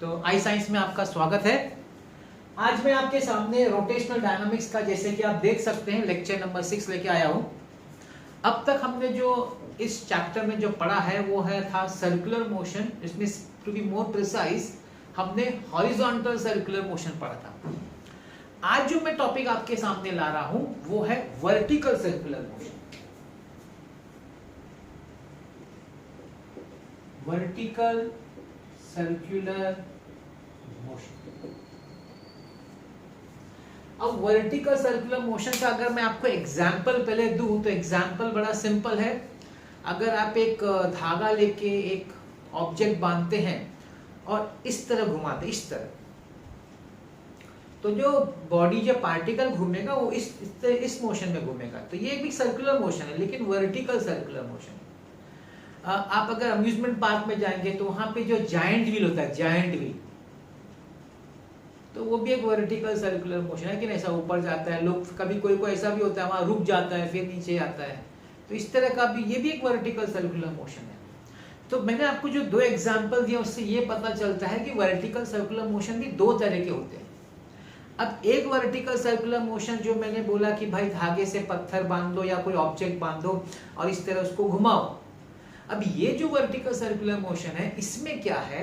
तो आई साइंस में आपका स्वागत है। आज मैं आपके सामने रोटेशनल डायनामिक्स का, जैसे कि आप देख सकते हैं, लेक्चर नंबर 6 लेके आया हूं। अब तक हमने जो इस चैप्टर में जो पढ़ा है वो था सर्कुलर मोशन। इसमें टू बी मोर प्रिसाइज हमने हॉरिजॉन्टल सर्कुलर मोशन पढ़ा था। आज जो मैं टॉपिक आपके सामने ला रहा हूं वो है vertical circular motion. Vertical circular motion. अब वर्टिकल सर्कुलर मोशन का अगर मैं आपको एग्जांपल पहले दूं तो एग्जांपल बड़ा सिंपल है। अगर आप एक धागा लेके एक ऑब्जेक्ट बांधते हैं और इस तरह घुमाते, इस तरह, तो जो बॉडी, जो पार्टिकल घूमेगा वो इस मोशन में घूमेगा। तो ये भी सर्कुलर मोशन है, लेकिन वर्टिकल सर्कुलर मोशन। आप अगर अम्यूजमेंट पार्क में जाएंगे तो वहां पे जो जायंट व्हील होता है, जायंट व्हील, तो वो भी एक वर्टिकल सर्कुलर मोशन है कि नहीं, ऐसा ऊपर जाता है। लोग कभी कोई ऐसा भी होता है वहां रुक जाता है फिर नीचे आता है। तो इस तरह का भी, ये भी एक वर्टिकल सर्कुलर मोशन है। तो मैंने आपको जो दो एग्जांपल दिया उससे ये पता चलता है कि वर्टिकल सर्कुलर मोशन भी दो तरह के होते हैं। अब एक वर्टिकल सर्कुलर मोशन जो मैंने बोला कि भाई धागे से पत्थर बांध दो या कोई ऑब्जेक्ट बांध दो और इस तरह उसको घुमाओ। अब ये जो वर्टिकल सर्कुलर मोशन है, इसमें क्या है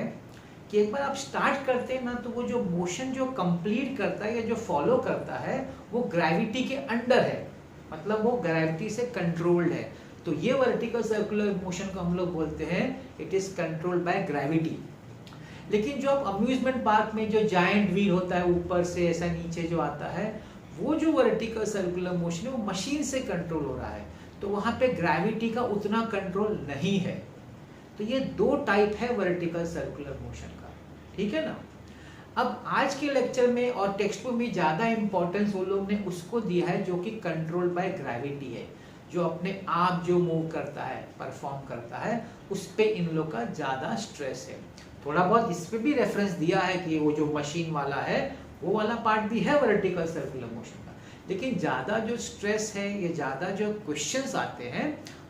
कि एक बार आप स्टार्ट करते हैं ना, तो वो जो मोशन जो कंप्लीट करता है या जो फॉलो करता है वो ग्रेविटी के अंडर है, मतलब वो ग्रेविटी से कंट्रोल्ड है। तो ये वर्टिकल सर्कुलर मोशन को हम लोग बोलते हैं it is controlled by gravity. लेकिन जो आप अम्यूजमेंट पार्क में जो जायंट व्हील होता है, ऊपर से ऐसा नीचे जो आता है, वो जो वर्टिकल सर्कुलर मोशन है वो मशीन से कंट्रोल हो रहा है। तो वहां पे ग्रेविटी का उतना कंट्रोल नहीं है। तो ये दो टाइप है वर्टिकल सर्कुलर मोशन का, ठीक है ना। अब आज के लेक्चर में और टेक्स्ट बुक में ज्यादा इंपॉर्टेंस वो लोग ने उसको दिया है जो कि कंट्रोल बाय ग्रेविटी है, जो अपने आप जो मूव करता है, परफॉर्म करता है, उस पे इन लोग का ज्यादा स्ट्रेस है। थोड़ा बहुत इस पे भी रेफरेंस दिया है कि वो जो मशीन वाला है वो वाला पार्ट भी है वर्टिकल सर्कुलर मोशन का, लेकिन ज्यादा जो स्ट्रेस है, ये ज्यादा जो क्वेश्चंस आते हैं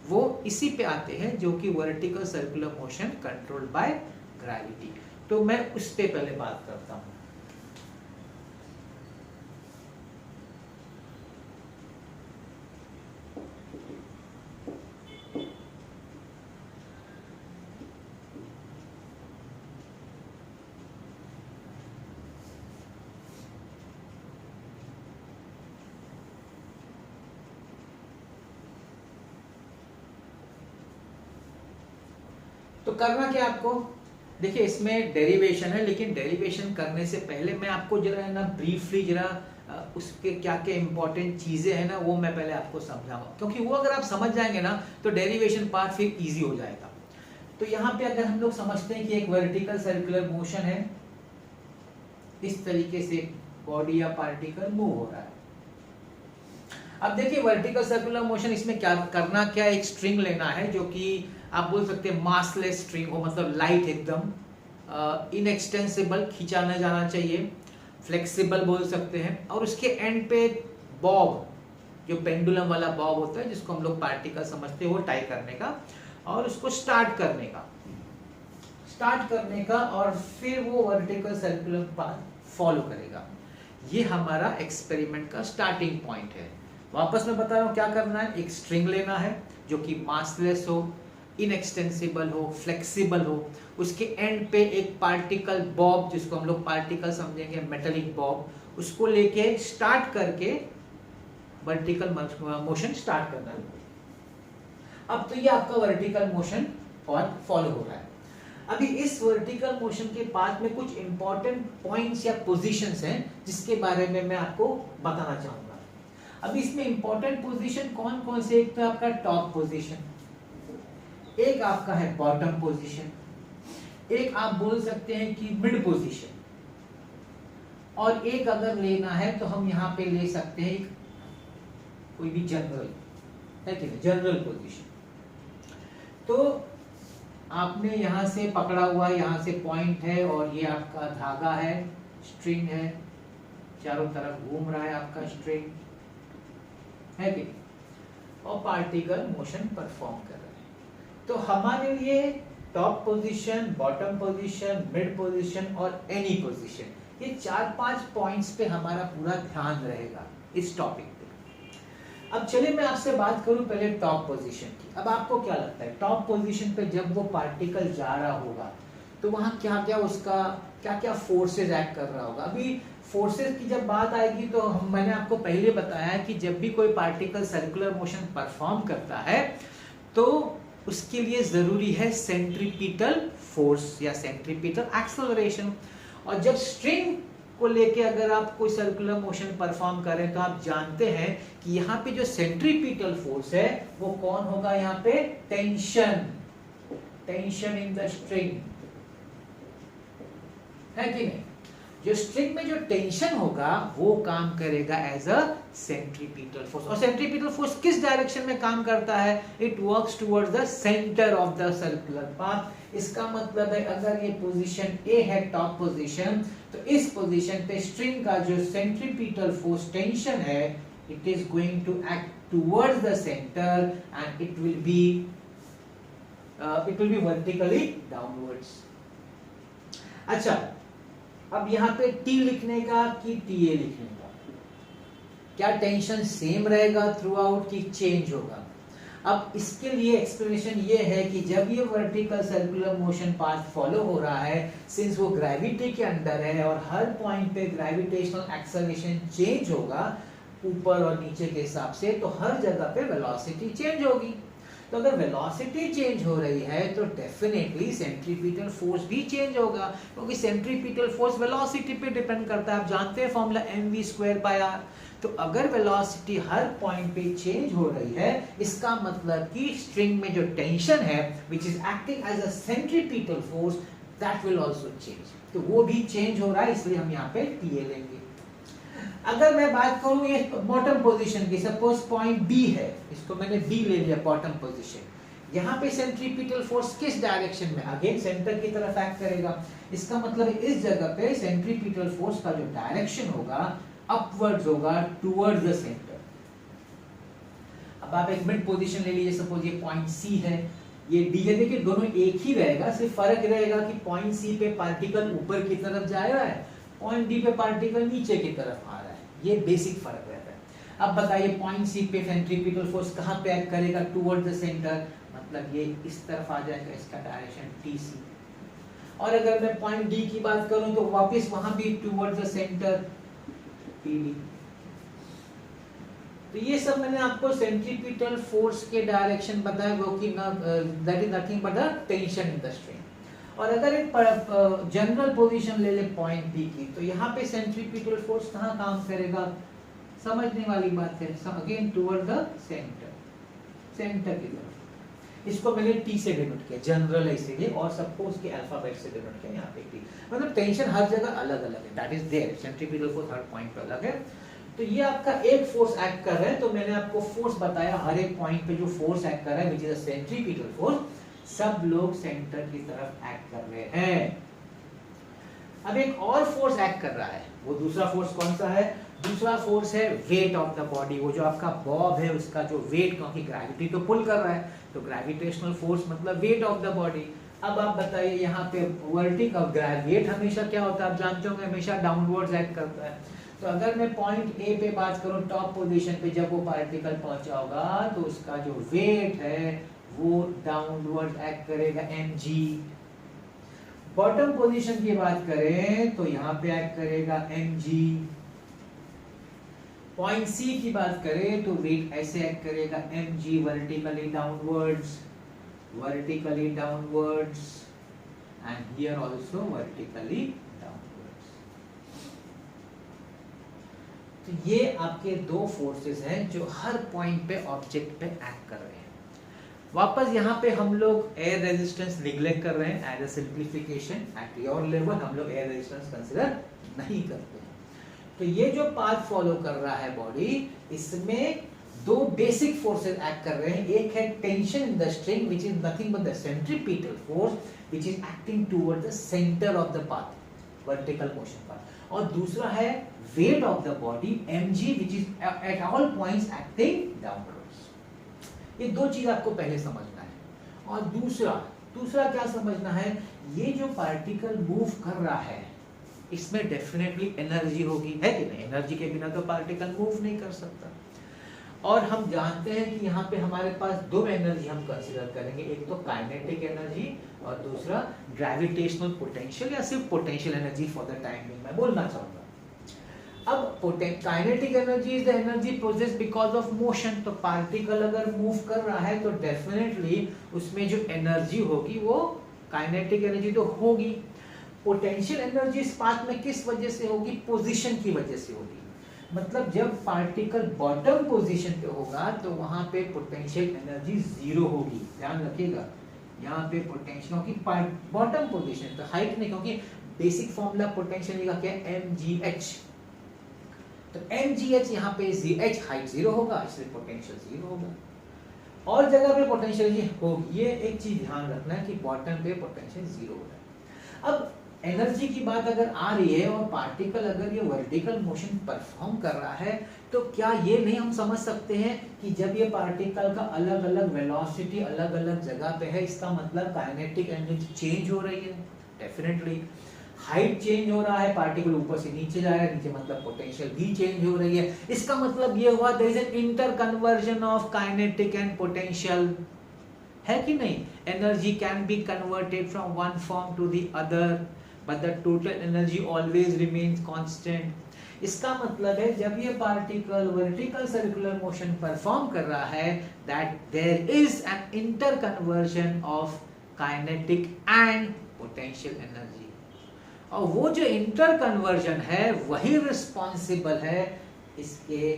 वो इसी पे आते हैं, जो कि vertical circular motion controlled by gravity. तो मैं उस पे पहले बात करता हूं। तो करना क्या आपको, देखिए इसमें डेरिवेशन है, लेकिन डेरिवेशन करने से पहले मैं आपको जरा है ना ब्रीफली जरा उसके क्या क्या इंपॉर्टेंट चीजें हैं ना वो मैं पहले आपको समझाऊंगा, क्योंकि वो अगर आप समझ जाएंगे ना तो डेरिवेशन पार्ट फिर इजी हो जाएगा। तो यहाँ पे अगर हम लोग समझते हैं कि एक वर्टिकल सर्कुलर मोशन है, इस तरीके से बॉडी या पार्टिकल मूव हो रहा है। अब देखिए वर्टिकल सर्कुलर मोशन, इसमें क्या करना, क्या एक स्ट्रिंग लेना है जो कि आप बोल सकते हैं मासलेस स्ट्रिंग हो, मतलब लाइट एकदम, इनएक्सटेंसिबल, खींचा न जाना चाहिए, फ्लेक्सिबल बोल सकते हैं, और उसके एंड पे बॉब, जो पेंडुलम वाला बॉब होता है जिसको हम लोग पार्टिकल समझते हैं, वो टाई करने का और उसको स्टार्ट करने का और फिर वो वर्टिकल सर्कुलर पाथ फॉलो करेगा। ये हमारा एक्सपेरिमेंट का स्टार्टिंग पॉइंट है। वापस मैं बता रहा हूं क्या करना है। एक स्ट्रिंग लेना है जो कि मासलेस हो, इनएक्सटेंसिबल हो, फ्लेक्सिबल हो, उसके एंड पे एक पार्टिकल बॉब, जिसको हम लोग पार्टिकल समझेंगे, मेटेलिक बॉब, उसको लेके स्टार्ट करके वर्टिकल मोशन स्टार्ट करना है। अब तो ये आपका वर्टिकल मोशन फॉलो हो रहा है। अभी इस वर्टिकल मोशन के पाथ में कुछ इंपॉर्टेंट पॉइंट्स या पोजीशंस हैं जिसके बारे में मैं आपको बताना चाहूंगा। अभी इसमें इंपॉर्टेंट पोजीशन कौन कौन से, एक तो आपका टॉप पोजीशन, एक आपका है बॉटम पोजीशन, एक आप बोल सकते हैं कि मिड पोजीशन, और एक अगर लेना है तो हम यहाँ पे ले सकते हैं कोई भी जनरल है, ठीक है, जनरल पोजीशन। तो आपने यहां से पकड़ा हुआ, यहां से पॉइंट है और ये आपका धागा है, स्ट्रिंग है, चारों तरफ घूम रहा है आपका स्ट्रिंग, है कि, और पार्टिकल मोशन परफॉर्म कर रहा है। तो हमारे लिए top position, bottom position, mid position और एनी पोजीशन, ये 4-5 पॉइंट्स पे हमारा पूरा ध्यान रहेगा इस टॉपिक पे। अब चलिए मैं आपसे बात करूं पहले टॉप पोजीशन की। अब आपको क्या लगता है टॉप पोजीशन पे जब वो पार्टिकल जा रहा होगा तो वहां क्या क्या उसका क्या क्या फोर्सेस एक्ट कर रहा होगा? अभी फोर्सेस की जब बात आएगी तो मैंने आपको पहले बताया कि जब भी कोई पार्टिकल सर्कुलर मोशन परफॉर्म करता है तो उसके लिए जरूरी है सेंट्रीपिटल फोर्स या सेंट्रीपिटल एक्सेलरेशन। और जब स्ट्रिंग को लेके अगर आप कोई सर्कुलर मोशन परफॉर्म करें तो आप जानते हैं कि यहाँ पे जो सेंट्रीपिटल फोर्स है वो कौन होगा? यहाँ पे tension, tension in the string, है कि नहीं? जो स्ट्रिंग में जो टेंशन होगा वो काम करेगा एज अ सेंट्रीपिटल फोर्स। और सेंट्रीपिटल फोर्स किस डायरेक्शन में काम करता है? It works towards the centre of the circular path. इसका मतलब है अगर ये पोजीशन ए है टॉप पोजीशन, तो इस पोजीशन पे स्ट्रिंग का जो सेंट्रीपिटल फोर्स टेंशन है it is going to act towards the centre and it will be vertically downwards. अच्छा, अब यहाँ पे T लिखने का कि TA लिखने का, क्या टेंशन सेम रहेगा थ्रू आउट कि चेंज होगा? अब इसके लिए एक्सप्लेनेशन ये है कि जब ये vertical circular motion path follow हो रहा है, सिंस वो ग्रेविटी के अंदर है और हर पॉइंट पे ग्रेविटेशनल एक्सेलरेशन चेंज होगा ऊपर और नीचे के हिसाब से, तो हर जगह पे वेलोसिटी चेंज होगी। तो अगर वेलोसिटी चेंज हो रही है तो डेफिनेटली सेंट्रीपिटल फोर्स भी चेंज होगा, क्योंकि सेंट्रीपिटल फोर्स वेलोसिटी पे डिपेंड करता है। आप जानते हैं फॉर्मूला mv²/r। तो अगर वेलोसिटी हर पॉइंट पे चेंज हो रही है, इसका मतलब कि स्ट्रिंग में जो टेंशन है which is acting as a centripetal force that will also change. तो वो भी चेंज हो रहा है, इसलिए हम यहाँ पे TA लेंगे। अगर मैं बात करूं ये बॉटम पोजीशन की, सपोज पॉइंट B है, इसको मैंने B ले लिया बॉटम पोजीशन। यहाँ पे सेंट्रीपिटल फोर्स किस डायरेक्शन में? अगेन सेंटर की तरफ एक्ट करेगा। इसका मतलब इस जगह पे सेंट्रीपिटल फोर्स का जो डायरेक्शन होगा अपवर्ड्स होगा टुवर्ड्स द सेंटर। अब आप एक मिड पोजीशन ले लीजिए, सपोज ये पॉइंट C है, ये D है। देखिए दोनों एक ही रहेगा, सिर्फ फर्क रहेगा कि पॉइंट C पे पार्टिकल ऊपर की तरफ जा रहा है, पॉइंट D पे पार्टिकल नीचे की तरफ आ रहा है। ये बेसिक फर्क रहता है। अब बताइए पॉइंट C पे सेंट्रीपिटल फोर्स कहाँ पे एक्ट करेगा? टुवर्ड्स द सेंटर, मतलब ये इस तरफ आ जाएगा, इसका डायरेक्शन TC। और अगर मैं पॉइंट D की बात करूं तो वापस वहां भी टुवर्ड्स द सेंटर PD। तो ये सब मैंने आपको सेंट्रीपिटल फोर्स के डायरेक्शन बताया, वो कि that is nothing but the tension in the string. और अगर एक जनरल पोजीशन ले ले पॉइंट B की, तो यहाँ पे सेंट्रीपिटल फोर्स कहाँ काम करेगा? समझने वाली बात है, again toward the centre, centre की तरफ। इसको मैंने T से डिनोट किया, जनरल है इसीलिए, और सबको उसके अल्फाबेट से डिनोट किया यहाँ पे T। मतलब टेंशन हर जगह अलग अलग है, that is there, centripetal force हर पॉइंट पे अलग है। तो ये आपका एक फोर्स एक्ट कर रहा है, तो मैंने आपको फोर्स बताया हर एक पॉइंट पे जो फोर्स एक्ट कर रहा है, which is a centripetal force. सब लोग सेंटर की तरफ एक्ट कर रहे हैं। अब एक और फोर्स एक्ट कर रहा है, वो दूसरा फोर्स कौन सा है? दूसरा फोर्स है वेट ऑफ द बॉडी। वो जो आपका बॉब है उसका जो वेट, क्योंकि ग्रेविटी तो पुल कर रहा है, तो ग्रेविटेशनल फोर्स मतलब वेट ऑफ द बॉडी। अब आप बताइए यहाँ पे वर्टिकल वेट हमेशा क्या होता है? आप जानते होंगे हमेशा डाउनवर्ड्स एक्ट करता है। तो अगर मैं पॉइंट A पे बात करूं, टॉप पोजीशन पे जब वो पार्टिकल पहुंचा होगा तो उसका जो वेट है वो डाउनवर्ड एक्ट करेगा mg। बॉटम पोजीशन की बात करें तो यहां पे एक्ट करेगा mg। पॉइंट C की बात करें तो वेट ऐसे एक्ट करेगा mg, vertically downwards and here also vertically downwards. तो ये आपके दो फोर्सेस हैं जो हर पॉइंट पे ऑब्जेक्ट पे एक्ट कर रहे हैं। वापस यहाँ पे हम लोग एयर रेजिस्टेंस निग्लेक्ट कर रहे हैं, as a simplification at your level हम लोग एयर रेजिस्टेंस कंसीडर नहीं करते हैं। तो ये जो पाथ फॉलो कर रहा है बॉडी, इसमें दो बेसिक फोर्सेस एक्ट कर रहे हैं। एक है tension in the string which is nothing but the centripetal force which is acting toward the centre of the path, vertical motion path. और दूसरा है wait of the body mg which is at all points acting downwards. ये दो चीज आपको पहले समझना है। और दूसरा दूसरा क्या समझना है, ये जो पार्टिकल मूव कर रहा है इसमें डेफिनेटली एनर्जी होगी, है कि नहीं? एनर्जी के बिना तो पार्टिकल मूव नहीं कर सकता। और हम जानते हैं कि यहाँ पे हमारे पास दो एनर्जी हम कंसीडर करेंगे, एक तो काइनेटिक एनर्जी और दूसरा ग्रेविटेशनल पोटेंशियल या सिर्फ potential energy for the time being मैं बोलना चाहूंगा। अब kinetic energy is the energy process because of motion. तो पार्टिकल अगर मूव कर रहा है तो डेफिनेटली उसमें जो एनर्जी होगी वो काइनेटिक एनर्जी तो होगी। पोटेंशियल एनर्जी इस पाथ में किस वजह से होगी? पोजीशन की वजह से होगी। मतलब जब पार्टिकल बॉटम पोजीशन पे होगा तो वहां पे पोटेंशियल एनर्जी जीरो होगी, ध्यान रखिएगा। यहाँ पे पोटेंशियल होगी बॉटम पोजीशन, तो हाइट नहीं, क्योंकि बेसिक फॉर्मूला पोटेंशियल का क्या है? mgh। तो mgh यहाँ पे h हाइट जीरो होगा, इसलिए पोटेंशियल जीरो होगा। और जगह पे पोटेंशियल होगी, ये एक चीज ध्यान रखना है कि बॉटम पे पोटेंशियल जीरो होगा। अब एनर्जी की बात अगर आ रही है और पार्टिकल अगर ये वर्टिकल मोशन परफॉर्म कर रहा है तो क्या ये नहीं हम समझ सकते हैं कि जब ये पार्टिकल का अलग अलग वेलोसिटी अलग अलग जगह पे है, इसका मतलब काइनेटिक एनर्जी चेंज हो रही है। डेफिनेटली हाइट चेंज हो रहा है, पार्टिकल ऊपर से नीचे जा रहा है, नीचे मतलब पोटेंशियल भी चेंज हो रही है। इसका मतलब ये हुआ there is an inter conversion of kinetic and potential, है कि नहीं? Energy can be converted from one form to the other but the total energy always remains constant। इसका मतलब है जब ये particle vertical circular motion perform कर रहा है that there is an interconversion of kinetic and potential energy। और वो जो इंटरकन्वर्जन है वही रिस्पॉन्सिबल है इसके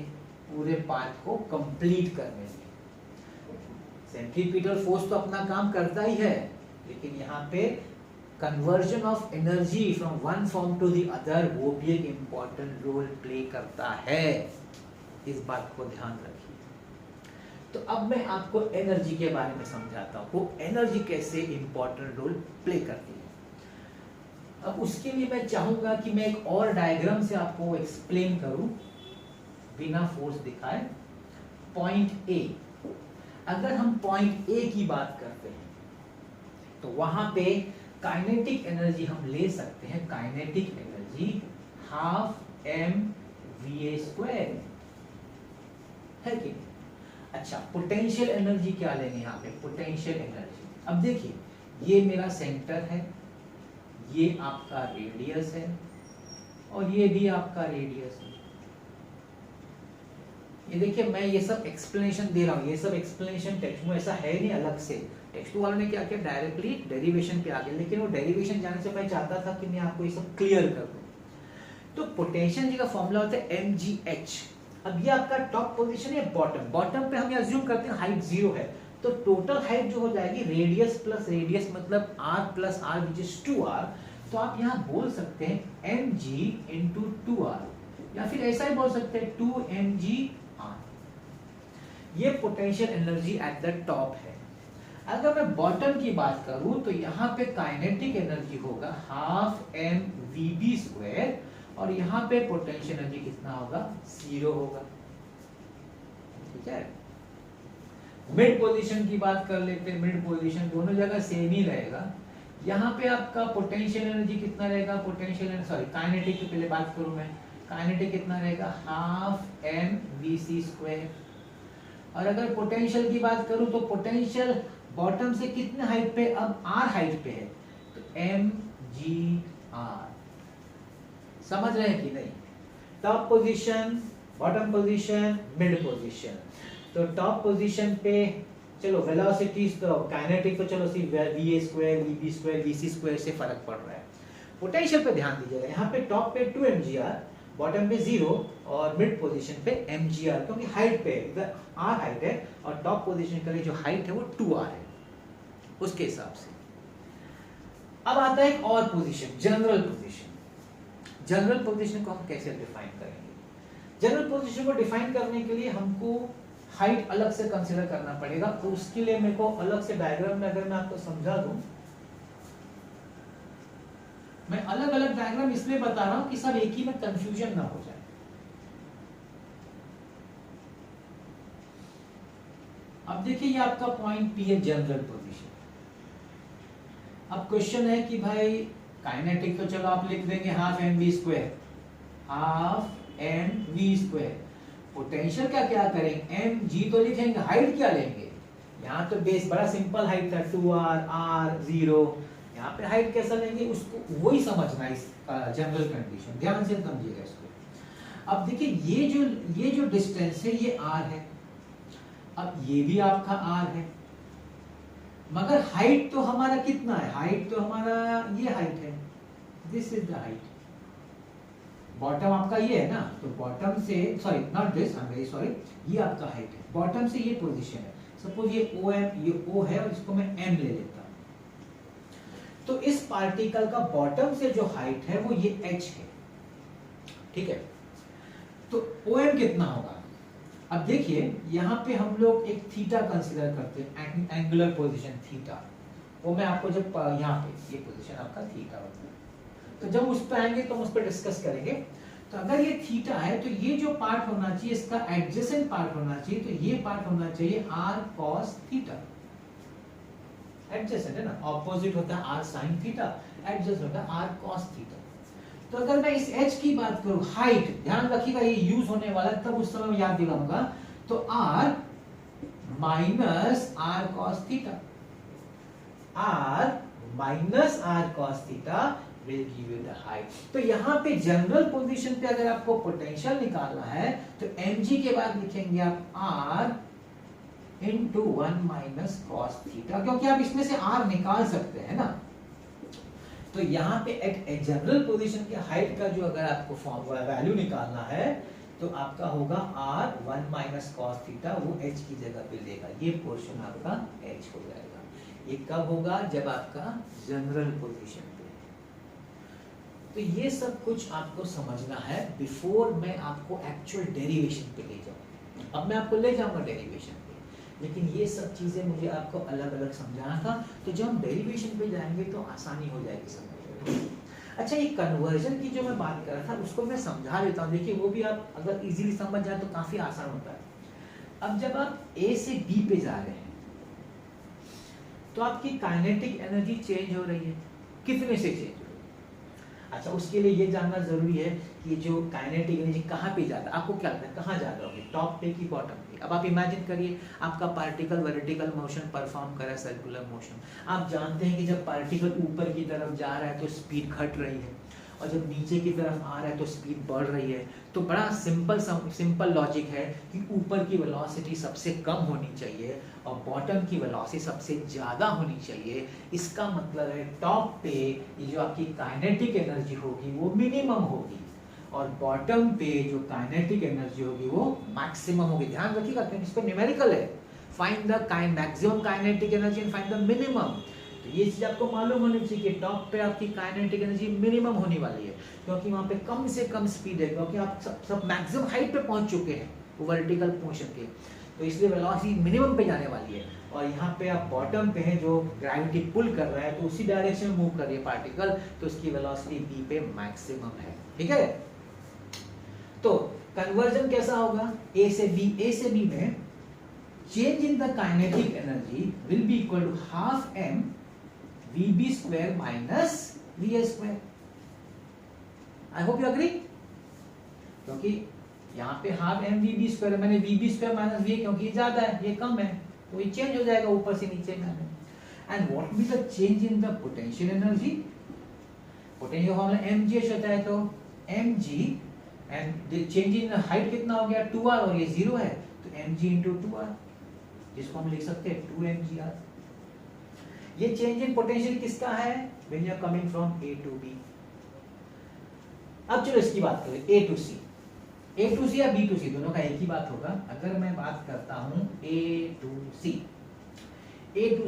पूरे पाथ को कंप्लीट करने में। सेंट्रीपिटल फोर्स तो अपना काम करता ही है, लेकिन यहाँ पे conversion of energy from one form to the other वो भी एक इंपॉर्टेंट रोल प्ले करता है, इस बात को ध्यान रखिए। तो अब मैं आपको एनर्जी के बारे में समझाता हूँ, वो एनर्जी कैसे इंपॉर्टेंट रोल प्ले करती है। अब उसके लिए मैं चाहूंगा कि मैं एक और डायग्राम से आपको एक्सप्लेन करूं बिना फोर्स दिखाए। पॉइंट ए, अगर हम पॉइंट ए की बात करते हैं तो वहां पे काइनेटिक एनर्जी हम ले सकते हैं, काइनेटिक एनर्जी हाफ mva², है कि? अच्छा, पोटेंशियल एनर्जी क्या लेंगे यहाँ पे? पोटेंशियल एनर्जी, अब देखिए ये मेरा सेंटर है, ये आपका रेडियस है और ये भी आपका रेडियस है। ये देखिए मैं ये सब एक्सप्लेनेशन दे रहा हूँ, ये सब एक्सप्लेनेशन टेक्स्ट में ऐसा है नहीं अलग से। टेक्स्ट वालों ने क्या किया, डायरेक्टली डेरिवेशन पे आ गए, लेकिन वो डेरिवेशन जाने से मैं चाहता था कि मैं आपको ये सब क्लियर कर दूं। तो पोटेंशियल का फॉर्मूला होता है mgh। अब ये आपका टॉप पोजीशन है, बॉटम पे हम अज्यूम करते हैं हाइट जीरो है, तो टोटल हाइट जो हो जाएगी रेडियस प्लस रेडियस मतलब r plus r which is 2r। तो आप यहाँ बोल सकते हैं mg into 2r, या फिर ऐसा ही बोल सकते हैं 2mgr। ये potential energy at the top है। अगर मैं बॉटम की बात करूं तो यहाँ पे काइनेटिक एनर्जी होगा हाफ mvb² और यहाँ पे पोटेंशियल एनर्जी कितना होगा? जीरो होगा, ठीक है। मिड पोजीशन की बात कर लेते हैं, मिड पोजीशन दोनों जगह सेम ही रहेगा। यहाँ पे आपका पोटेंशियल एनर्जी कितना रहेगा? काइनेटिक की पहले बात करूं मैं, काइनेटिक कितना रहेगा? Half mvc²। और अगर पोटेंशियल की बात करूं तो पोटेंशियल बॉटम से कितने हाइट पे? अब r हाइट पे है, तो mgr। समझ रहे हैं कि नहीं? Top position, bottom position, mid position. तो टॉप पोजीशन पे चलो वेलोसिटीज तो काइनेटिक तो चलो सिर्फ va², vb², vc² से फर्क पड़ रहा है। पोटेंशियल पे ध्यान दीजिएगा, यहाँ पे टॉप पे 2mgr, बॉटम पे 0 और मिड पोजीशन पे mgr, क्योंकि हाइट पे इधर r हाइट है और टॉप पोजीशन के लिए जो हाइट है वो 2r है, उसके हिसाब से। अब आता है एक और position, general position. General position को हम कैसे डिफाइन करेंगे? जनरल पोजीशन को डिफाइन करने के लिए हमको हाइट अलग से कंसीडर करना पड़ेगा, तो उसके लिए मेरे को अलग से डायग्राम में अगर मैं आपको समझा दूं, मैं अलग अलग डायग्राम इसलिए बता रहा हूं कि सब एक ही में कंफ्यूजन ना हो जाए। अब देखिए ये आपका पॉइंट पी है, जनरल पोजीशन। अब क्वेश्चन है कि भाई काइनेटिक तो चलो आप लिख देंगे half M we square, half M we square. Potential का क्या करेंगे, एम जी तो लिखेंगे, हाइट क्या लेंगे, यहाँ तो बेस बड़ा सिंपल हाइट था 2r r 0, यहाँ पे हाइट कैसा लेंगे उसको वही समझना है, इस जनरल कंडीशन ध्यान से समझिएगा इसको। अब देखिए ये जो डिस्टेंस है ये r है, अब ये भी आपका r है, मगर हाइट तो हमारा कितना है, हाइट तो हमारा ये हाइट है, this is the height, bottom आपका ये है ना, तो बॉटम से sorry not this, I am very sorry, ये आपका हाइट है, बॉटम से ये पोजीशन है, सपोज ये ओ एम, ये ओ है और इसको मैं एम ले लेता हूं, तो इस पार्टिकल का बॉटम से जो हाइट है वो ये एच है, ठीक है। तो ओ एम कितना होगा, अब देखिए यहाँ पे हम लोग एक थीटा कंसीडर करते हैं, एंगुलर पोजीशन थीटा, वो मैं आपको जब यहाँ पे ये पोजीशन आपका थीटा होता है, तो जब उस पर आएंगे तो हम उस पर डिस्कस करेंगे। तो अगर ये थीटा है तो ये जो पार्ट होना चाहिए इसका एडजेसेंट पार्ट होना चाहिए, तो ये पार्ट होना चाहिए r cos थीटा, एडजेसेंट है ना, ऑपोजिट होता है r sin थीटा, एडजेसेंट होता है r cos थीटा। तो अगर मैं इस h की बात करूं, हाइट ध्यान रखिएगा ये यूज होने वाला है, तब उस समय याद दिलाऊंगा, तो r minus r cos theta, r minus r cos theta will give you the height। तो यहाँ पे जनरल पोजीशन पे अगर आपको पोटेंशियल निकालना है तो mg के बाद लिखेंगे आप r into 1 minus cos theta, क्योंकि आप इसमें से r निकाल सकते हैं ना। तो यहाँ पे एक जनरल पोजीशन की हाइट का जो अगर आपको वैल्यू निकालना है तो आपका होगा r 1 minus cos थीटा, वो h की जगह पे लेगा, ये पोर्शन आपका h हो जाएगा। ये कब होगा, जब आपका जनरल पोजीशन पे। तो ये सब कुछ आपको समझना है बिफोर मैं आपको एक्चुअल डेरिवेशन पे ले जाऊँ। अब मैं आपको ले जाऊंगा डेरिवेशन पे, लेकिन ये सब चीजें मुझे आपको अलग अलग समझाना था, तो जब हम डेरिवेशन पे जाएंगे तो आसानी हो जाएगी समझने में। अच्छा, ये कन्वर्जन की जो मैं बात कर रहा था उसको मैं समझा देता हूँ, देखिए वो भी आप अगर इजीली समझ जाए तो काफी आसान होता है। अब जब आप ए से बी पे जा रहे हैं तो आपकी काइनेटिक एनर्जी चेंज हो रही है, कितने से चेंज हो रही है। अच्छा, उसके लिए ये जानना जरूरी है कि जो काइनेटिक एनर्जी कहाँ पे जाता है, आपको क्या लगता है कहाँ जा रहा होगी, टॉप पे की बॉटम पे। अब आप इमेजिन करिए आपका पार्टिकल वर्टिकल मोशन परफॉर्म कर रहा है, सर्कुलर मोशन। आप जानते हैं कि जब पार्टिकल ऊपर की तरफ जा रहा है तो स्पीड घट रही है, और जब नीचे की तरफ आ रहा है तो स्पीड बढ़ रही है। तो बड़ा सिंपल लॉजिक है कि ऊपर की वेलोसिटी सबसे कम होनी चाहिए और बॉटम की वेलोसिटी सबसे ज़्यादा होनी चाहिए। इसका मतलब है टॉप पे ये जो आपकी काइनेटिक एनर्जी होगी वो मिनिमम होगी, और बॉटम पे जो काइनेटिक एनर्जी होगी वो मैक्सिमम होगी। ध्यान रखिएगा क्योंकि इस पर न्यूमेरिकल है, find the maximum kinetic energy and find the minimum. तो ये चीज आपको मालूम होनी चाहिए कि टॉप पे आपकी काइनेटिक एनर्जी मिनिमम होने वाली है, क्योंकि वहां पे कम से कम स्पीड है, क्योंकि आप सब मैक्सिमम हाइट पे पहुंच चुके हैं वर्टिकल मोशन के, तो इसलिए वेलोसिटी मिनिमम पे जाने वाली है। और यहाँ पे आप बॉटम पे हैं जो ग्रेविटी पुल कर रहा है, तो उसी डायरेक्शन में मूव कर रही है पार्टिकल, तो उसकी वेलोसिटी बी पे मैक्सिमम है। ठीक है, तो कन्वर्जन कैसा होगा, ए से बी में change in the kinetic energy will be equal to half m VB square minus VA square। I hope you agree, क्योंकि यहाँ पे हाफ m VB square है, मैंने VB square minus VA क्योंकि ये ज्यादा है ये कम है, तो ये चेंज हो जाएगा ऊपर से नीचे में। And what will the change in the potential energy, potential formula mgh होता है, तो mg and change in height कितना हो गया 2r, और ये 0 है तो mg into 2r, जिसको हम लिख सकते हैं 2mgr। ये चेंज इन पोटेंशियल किसका है, when you are coming from A to B। अब चलो इसकी बात करें A to C या B to C, दोनों का एक ही बात होगा। अगर मैं बात करता हूं A to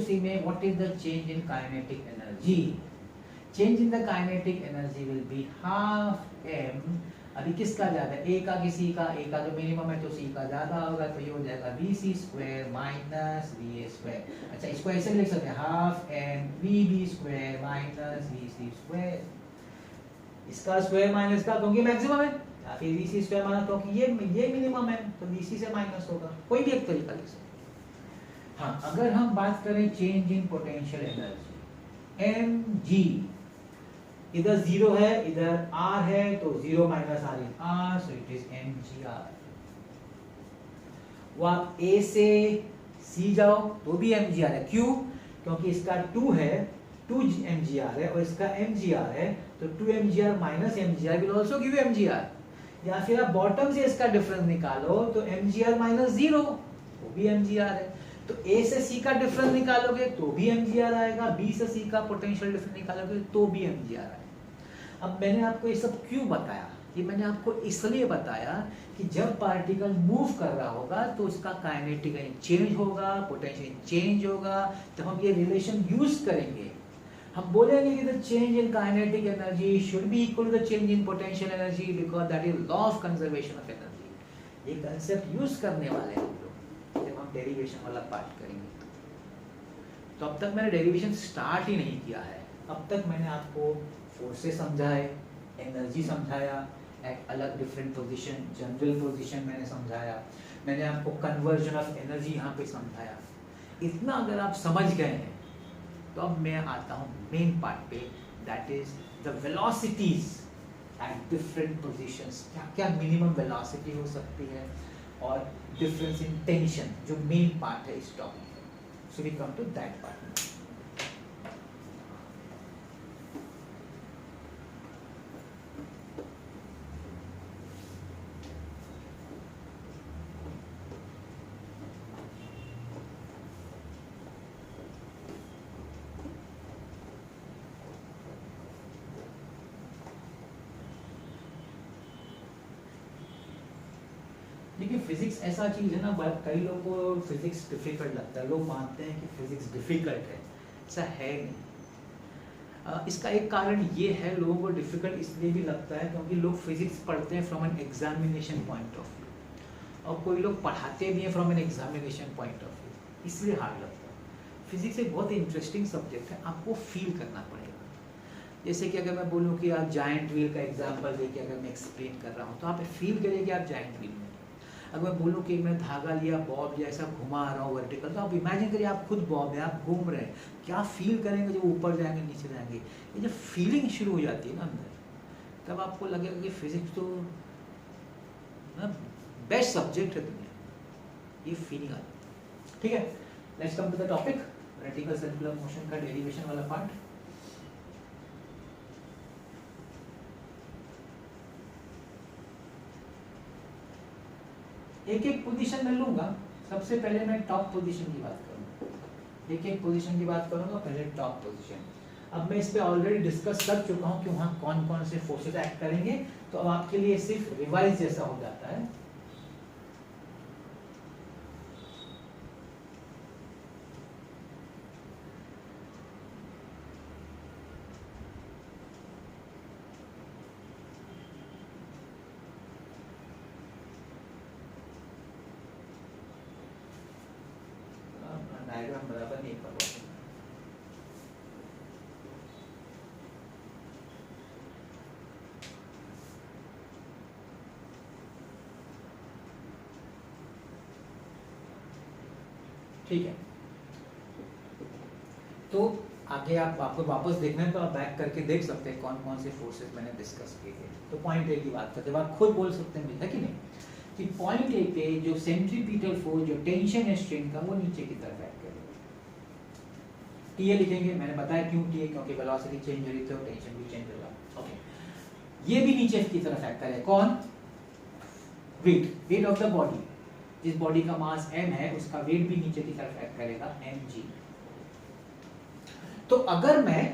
C में what is the change in kinetic energy, change in the kinetic energy will be half m। अभी किसका ज्यादा है, A का कि C का, A का जो मिनिमम है तो C का ज्यादा होगा, तो ये हो जाएगा VC square minus VA square. अच्छा, इसको ऐसे भी लिख सकते हैं half m VB square minus VC square, इसका स्क्वायर माइनस का क्योंकि मैक्सिमम है, या फिर VC स्क्वायर माइनस क्योंकि ये मिनिमम है तो VC से माइनस होगा, कोई भी एक तरीका लिख सकते हैं। हाँ, अगर हम बात करें change in potential energy, mg, इधर 0 है इधर r है तो 0 minus r in r, so it is mgr। वो आप a से c जाओ तो भी mgr है, क्यों? क्योंकि इसका 2 है, 2 mgr है और इसका mgr है, तो 2 mgr minus mgr will also give you mgr। या फिर आप बॉटम से इसका डिफरेंस निकालो तो mgr माइनस 0 वो भी mgr है। तो a से c का डिफरेंस निकालोगे तो भी mgr आएगा, b से c का पोटेंशियल डिफरेंस निकालोगे तो भी mgr आएगा। अब मैंने आपको ये सब क्यों बताया? ये मैंने आपको इसलिए बताया कि जब पार्टिकल मूव कर रहा होगा तो उसका काइनेटिक चेंज होगा, पोटेंशियल चेंज होगा, तो हम ये रिलेशन यूज करेंगे। हम बोलेंगे कि the change in kinetic energy should be equal to the change in potential energy because that is law of conservation of energy. ये कांसेप्ट यूज करने वाले हैं हम लोग जब हम डेरिवेशन वाला पार्ट करेंगे। तो अब तक मैंने डेरिवेशन स्टार्ट ही नहीं किया है। अब तक मैंने आपको फोर्सेस समझाए, एनर्जी समझाया, एक अलग डिफरेंट पोजीशन, जनरल पोजीशन मैंने समझाया, मैंने आपको कन्वर्जन ऑफ एनर्जी यहाँ पे समझाया। इतना अगर आप समझ गए हैं तो अब मैं आता हूँ मेन पार्ट पे, that is the velocities at different positions. क्या क्या मिनिमम वेलोसिटी हो सकती है और डिफरेंस इन टेंशन, जो मेन पार्ट है इस टॉपिक में। So we come to that part. देखिए फिजिक्स ऐसा चीज़ है ना, कई लोगों को फिजिक्स डिफिकल्ट लगता है, लोग मानते हैं कि फिजिक्स डिफिकल्ट है, ऐसा है नहीं। इसका एक कारण ये है, लोगों को डिफिकल्ट इसलिए भी लगता है क्योंकि लोग फिजिक्स पढ़ते हैं from an examination point of view, और कोई लोग पढ़ाते भी हैं from an examination point of view, इसलिए हार्ड लगता है। फिजिक्स एक बहुत इंटरेस्टिंग सब्जेक्ट है, आपको फील करना पड़ेगा। जैसे कि अगर मैं बोलूँ कि आप जायंट व्हील का एग्जाम्पल देके अगर मैं एक्सप्लेन कर रहा हूँ तो आप फील करिए कि आप जायंट व्हील में। अगर मैं बोलूँ कि मैं धागा लिया, बॉब लिया, ऐसा घुमा रहा हूँ वर्टिकल, तो आप इमेजिन करिए आप खुद बॉब है, आप घूम रहे हैं, क्या फील करेंगे जब ऊपर जाएंगे नीचे जाएंगे। ये जब फीलिंग शुरू हो जाती है ना अंदर, तब आपको लगेगा कि फिजिक्स तो बेस्ट सब्जेक्ट है दुनिया, ये फीलिंग आती है। ठीक है, let's come to the topic, vertical circular motion का डेरिवेशन वाला पार्ट। एक एक पोजीशन में लूंगा। सबसे पहले मैं टॉप पोजीशन की बात करूंगा, एक एक पोजीशन की बात करूंगा। पहले टॉप पोजीशन, अब मैं इस पे ऑलरेडी डिस्कस कर चुका हूं कि वहां कौन कौन से फोर्सेस एक्ट करेंगे, तो अब आपके लिए सिर्फ रिवाइज जैसा हो जाता है। डायग्राम बराबर नहीं पढ़ रहा। ठीक है, तो आगे आप आपको वापस देखना है तो आप बैक करके देख सकते हैं कौन कौन से फोर्सेस मैंने डिस्कस किए थे। तो पॉइंट ए की बात करते हैं, आप खुद बोल सकते हैं है कि नहीं, कि पॉइंट ए पे जो सेंट्रीपिटल फोर्स, जो टेंशन है स्ट्रेन का, वो नीचे की तरफ एक्ट करेगा। टीए लिखेंगे, मैंने बताया क्यों टीए, क्योंकि वेलोसिटी चेंज हो रही है, टेंशन भी चेंज होगा। ओके, ये भी नीचे की तरफ एक्ट करेगा। कौन? वेट ऑफ द बॉडी, जिस बॉडी का मास m है उसका वेट भी नीचे की तरफ एक्ट करेगा, mg। तो अगर मैं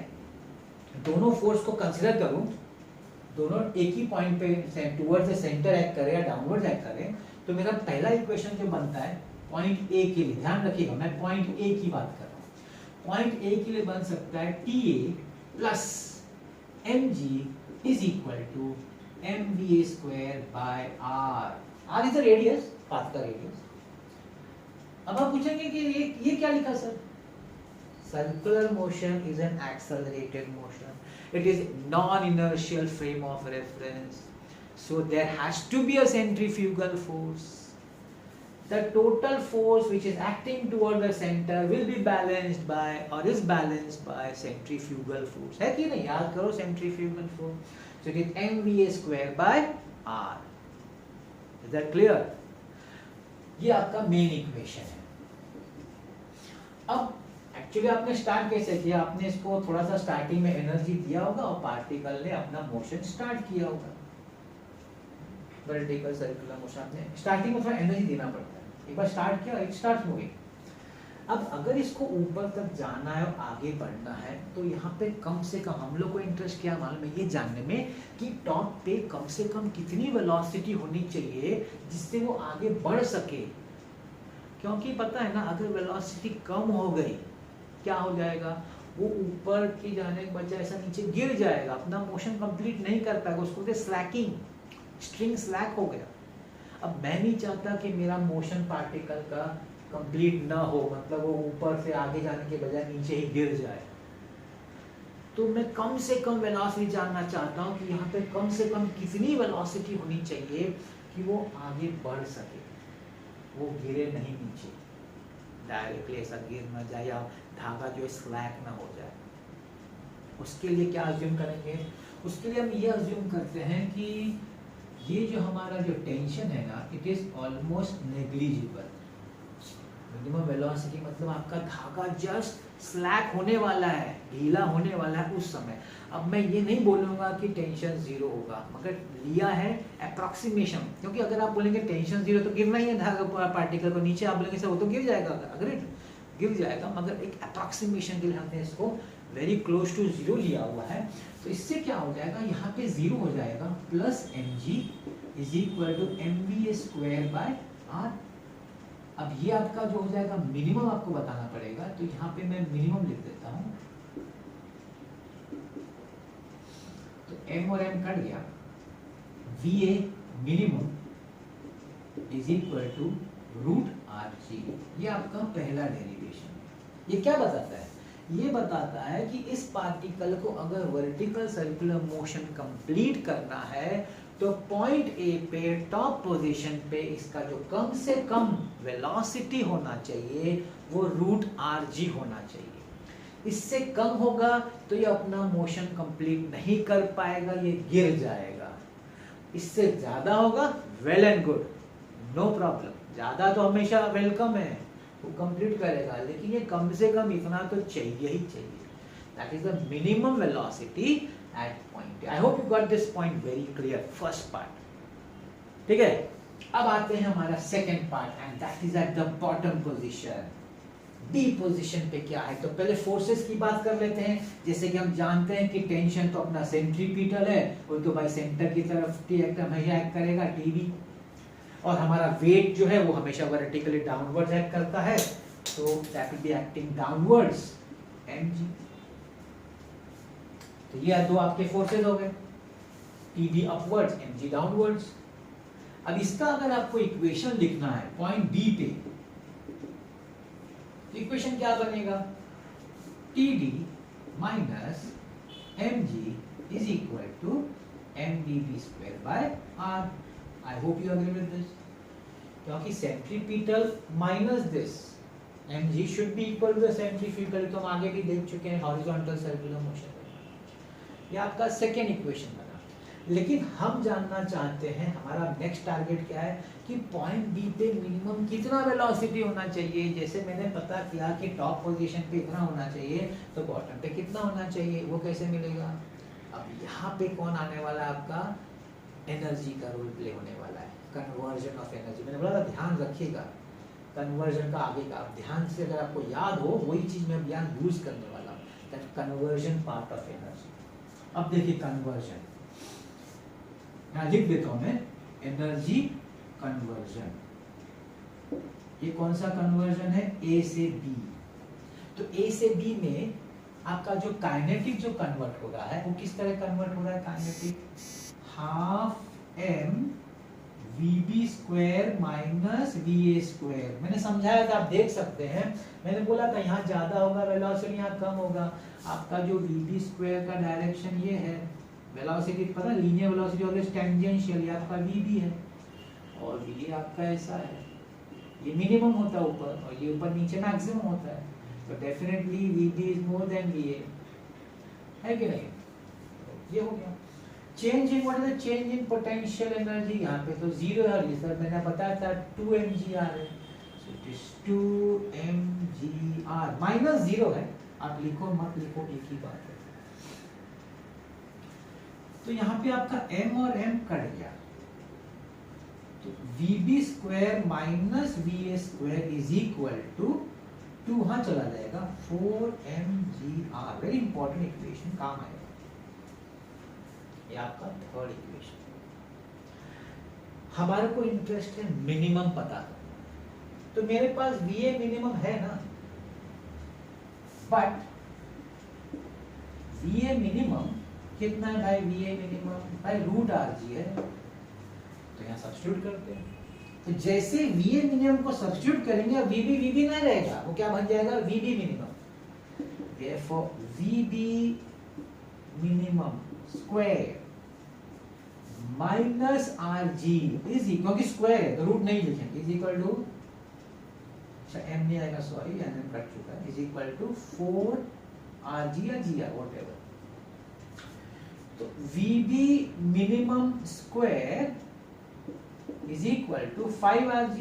दोनों फोर्स को कंसीडर करूं, दोनों एक ही पॉइंट पे टुवर्ड्स द सेंटर एक्ट करे या डाउनवर्ड एक्ट करे, तो मेरा पहला इक्वेशन जो बनता है पॉइंट ए के लिए, ध्यान रखिएगा मैं पॉइंट ए की बात कर रहा हूं, पॉइंट ए के लिए बन सकता है TA plus mg is equal to mva square by r is the radius, path का रेडियस। अब आप पूछेंगे कि ये क्या लिखा sir? Circular motion is an accelerated motion, it is non-inertial frame of reference, so there has to be a centrifugal force. the total force which is acting toward the center will be balanced by or is balanced by centrifugal force. है कि नहीं? याद करो centrifugal force. So it is mva square by r. Is that clear? ये आपका main equation है. अब actually आपने स्टार्ट कैसे किया? आपने इसको थोड़ा सा स्टार्टिंग में एनर्जी दिया होगा और पार्टिकल ने अपना मोशन स्टार्ट किया होगा. वर्टिकल सर्कुलर मोशन आपने स्टार्टिंग में थोड़ा एनर्जी देना पड़ता है. एक बार स्टार्ट किया, इट स्टार्ट मूविंग. अब अगर इसको ऊपर तक जाना है और आगे बढ़ना है तो यहाँ पे कम से कम हम लोग को इंटरेस्ट क्या मालूम है? ये जानने में कि टॉप पे कम से कम कितनी वेलोसिटी होनी चाहिए जिससे वो आगे बढ़ सके. क्योंकि पता है ना, अगर वेलोसिटी कम हो गई क्या हो जाएगा? वो ऊपर की जाने के बजाय ऐसा नीचे गिर जाएगा, अपना मोशन कंप्लीट नहीं कर पाएगा. उसको बोलते स्लैकिंग, स्ट्रिंग स्लैक हो गया. अब मैं नहीं चाहता कि मेरा मोशन पार्टिकल का कंप्लीट ना हो, मतलब वो ऊपर से आगे जाने के बजाय नीचे ही गिर जाए. तो मैं कम से कम वेलोसिटी जानना चाहता हूँ कि यहाँ पे कम से कम कितनी वेलोसिटी होनी चाहिए कि वो आगे बढ़ सके, वो गिरे नहीं नीचे, डायरेक्टली ऐसा गिर ना जाए या धागा जो स्लैक ना हो जाए. उसके लिए क्या अज्यूम करेंगे? उसके लिए हम ये अज्यूम करते हैं कि ये जो हमारा जो टेंशन है ना, it is almost negligible. Minimum velocity मतलब आपका धागा जस्ट स्लैक होने वाला है, ढीला होने वाला है उस समय. अब मैं ये नहीं बोलूँगा कि टेंशन जीरो होगा, मगर लिया है अप्रॉक्सीमेशन. क्योंकि अगर आप बोलेंगे टेंशन जीरो तो गिरना ही है धागा पार्टिकल को नीचे, आप बोलेंगे सर वो तो गिर जाएगा, अगर गिर जाएगा. मगर एक अप्रॉक्सीमेशन के लिए हमने इसको वेरी क्लोज टू जीरो लिया हुआ है. तो इससे क्या हो जाएगा? यहाँ पे जीरो हो जाएगा plus mg is equal to mv square by r. अब ये आपका जो हो जाएगा मिनिमम आपको बताना पड़ेगा, तो यहाँ पे मैं मिनिमम लिख देता हूँ. तो m और m कट गया. va minimum is equal to root rg. ये आपका पहला डेरिवेशन है. ये क्या बताता है? ये बताता है कि इस पार्टिकल को अगर वर्टिकल सर्कुलर मोशन कंप्लीट करना है तो पॉइंट ए पे टॉप पोजीशन पे इसका जो कम से कम वेलोसिटी होना चाहिए वो रूट rg होना चाहिए. इससे कम होगा तो ये अपना मोशन कंप्लीट नहीं कर पाएगा, ये गिर जाएगा. इससे ज्यादा होगा well and good, no problem. ज्यादा तो हमेशा वेलकम है, वो कंप्लीट करेगा, लेकिन ये कम से कम इतना तो चाहिए ही चाहिए. That is the minimum velocity at point. I hope you got this point very clear, first part. ठीक है. अब आते हैं हमारा second part and that is at the bottom position. B position पे क्या है? तो पहले फोर्सेस की बात कर लेते हैं. जैसे कि हम जानते हैं कि टेंशन तो अपना सेंट्रीपिटल है, वो तो भाई सेंटर की तरफ हमेशा एक्ट करेगा टीवी. और हमारा वेट जो है वो हमेशा वर्टिकली डाउनवर्ड्स एक्ट करता है, तो that will be acting downwards mg. तो ये दो आपके फोर्सेस हो गए, टीवी अपवर्ड्स, mg डाउनवर्ड्स. अब इसका अगर आपको इक्वेशन लिखना है पॉइंट बी पे, इक्वेशन क्या बनेगा? td minus mg is equal to mdv square by r. I hope you agree with this. क्योंकि centripetal minus this mg should be equal to the centrifugal. तो हम आगे भी देख चुके हैं हॉरिजॉन्टल सर्कुलर मोशन. ये आपका सेकेंड इक्वेशन बना. लेकिन हम जानना चाहते हैं, हमारा नेक्स्ट टारगेट क्या है कि पॉइंट बी पे मिनिमम कितना वेलोसिटी होना चाहिए. जैसे मैंने पता किया कि टॉप पोजीशन पे इतना होना चाहिए, तो बॉटम पे कितना होना चाहिए, वो कैसे मिलेगा? अब यहाँ पे कौन आने वाला है? आपका एनर्जी का रोल प्ले होने वाला है, कन्वर्जन ऑफ एनर्जी. मैंने बोला था ध्यान रखिएगा कन्वर्जन का आगे का. ध्यान से अगर आपको याद हो वही चीज मैं यहाँ यूज करने वाला हूँ, that conversion part of energy. अब देखिए कन्वर्जन, यहाँ लिख देता हूँ मैं, एनर्जी कन्वर्जन. ये कौन सा कन्वर्जन है? ए से बी. तो ए से बी में आपका जो काइनेटिक जो कन्वर्ट हो रहा है वो किस तरह कन्वर्ट हो रहा है? Kinetic half m vb square minus va square. मैंने समझाया था, आप देख सकते हैं. मैंने बोला था यहाँ ज्यादा होगा वेलोसिटी, यहाँ कम होगा. आपका जो vb स्क्वायर का डायरेक्शन ये है, वेलोसिटी पता है, लीनियर वेलोसिटी ऑलवेज टेंजेंशियल, ये आपका vb है और va आपका ऐसा है. ये मिनिमम होता है ऊपर और ये ऊपर नीचे मैक्सिमम होता है, तो definitely VB is more than VA, है कि नहीं? ये हो गया change in, what is the change in potential energy, यहाँ पे तो जीरो है सर, मैंने बताया था 2 mgr है, so it is 2 mgr, minus zero है, आप लिखो मत लिखो एक ही बात है। तो यहाँ पे आपका m और m कट गया, तो VB square minus VA square is equal to 2 वहां चला जाएगा 4 mgr, वेरी इंपॉर्टेंट इक्वेशन, काम आएगा। ये आपका थर्ड इक्वेशन। हमारे को इंटरेस्ट है मिनिमम पता करना, तो मेरे पास VA मिनिमम है ना, बट VA मिनिमम कितना है भाई? VA मिनिमम भाई रूट RG है, तो यहाँ सब्स्टिट्यूट करते हैं। तो जैसे VA मिनिमम को सब्स्टिट्यूट करेंगे VB नहीं रहेगा, वो क्या बन जाएगा? VB minimum. therefore VB minimum square minus RG is, क्योंकि स्क्वायर है तो रूट नहीं लिखेंगे, इज इक्वल टू, m नहीं आएगा सॉरी, m कट चुका है, इज इक्वल टू 4 RG या GR व्हाटएवर। तो VB minimum square is equal to 5 RG,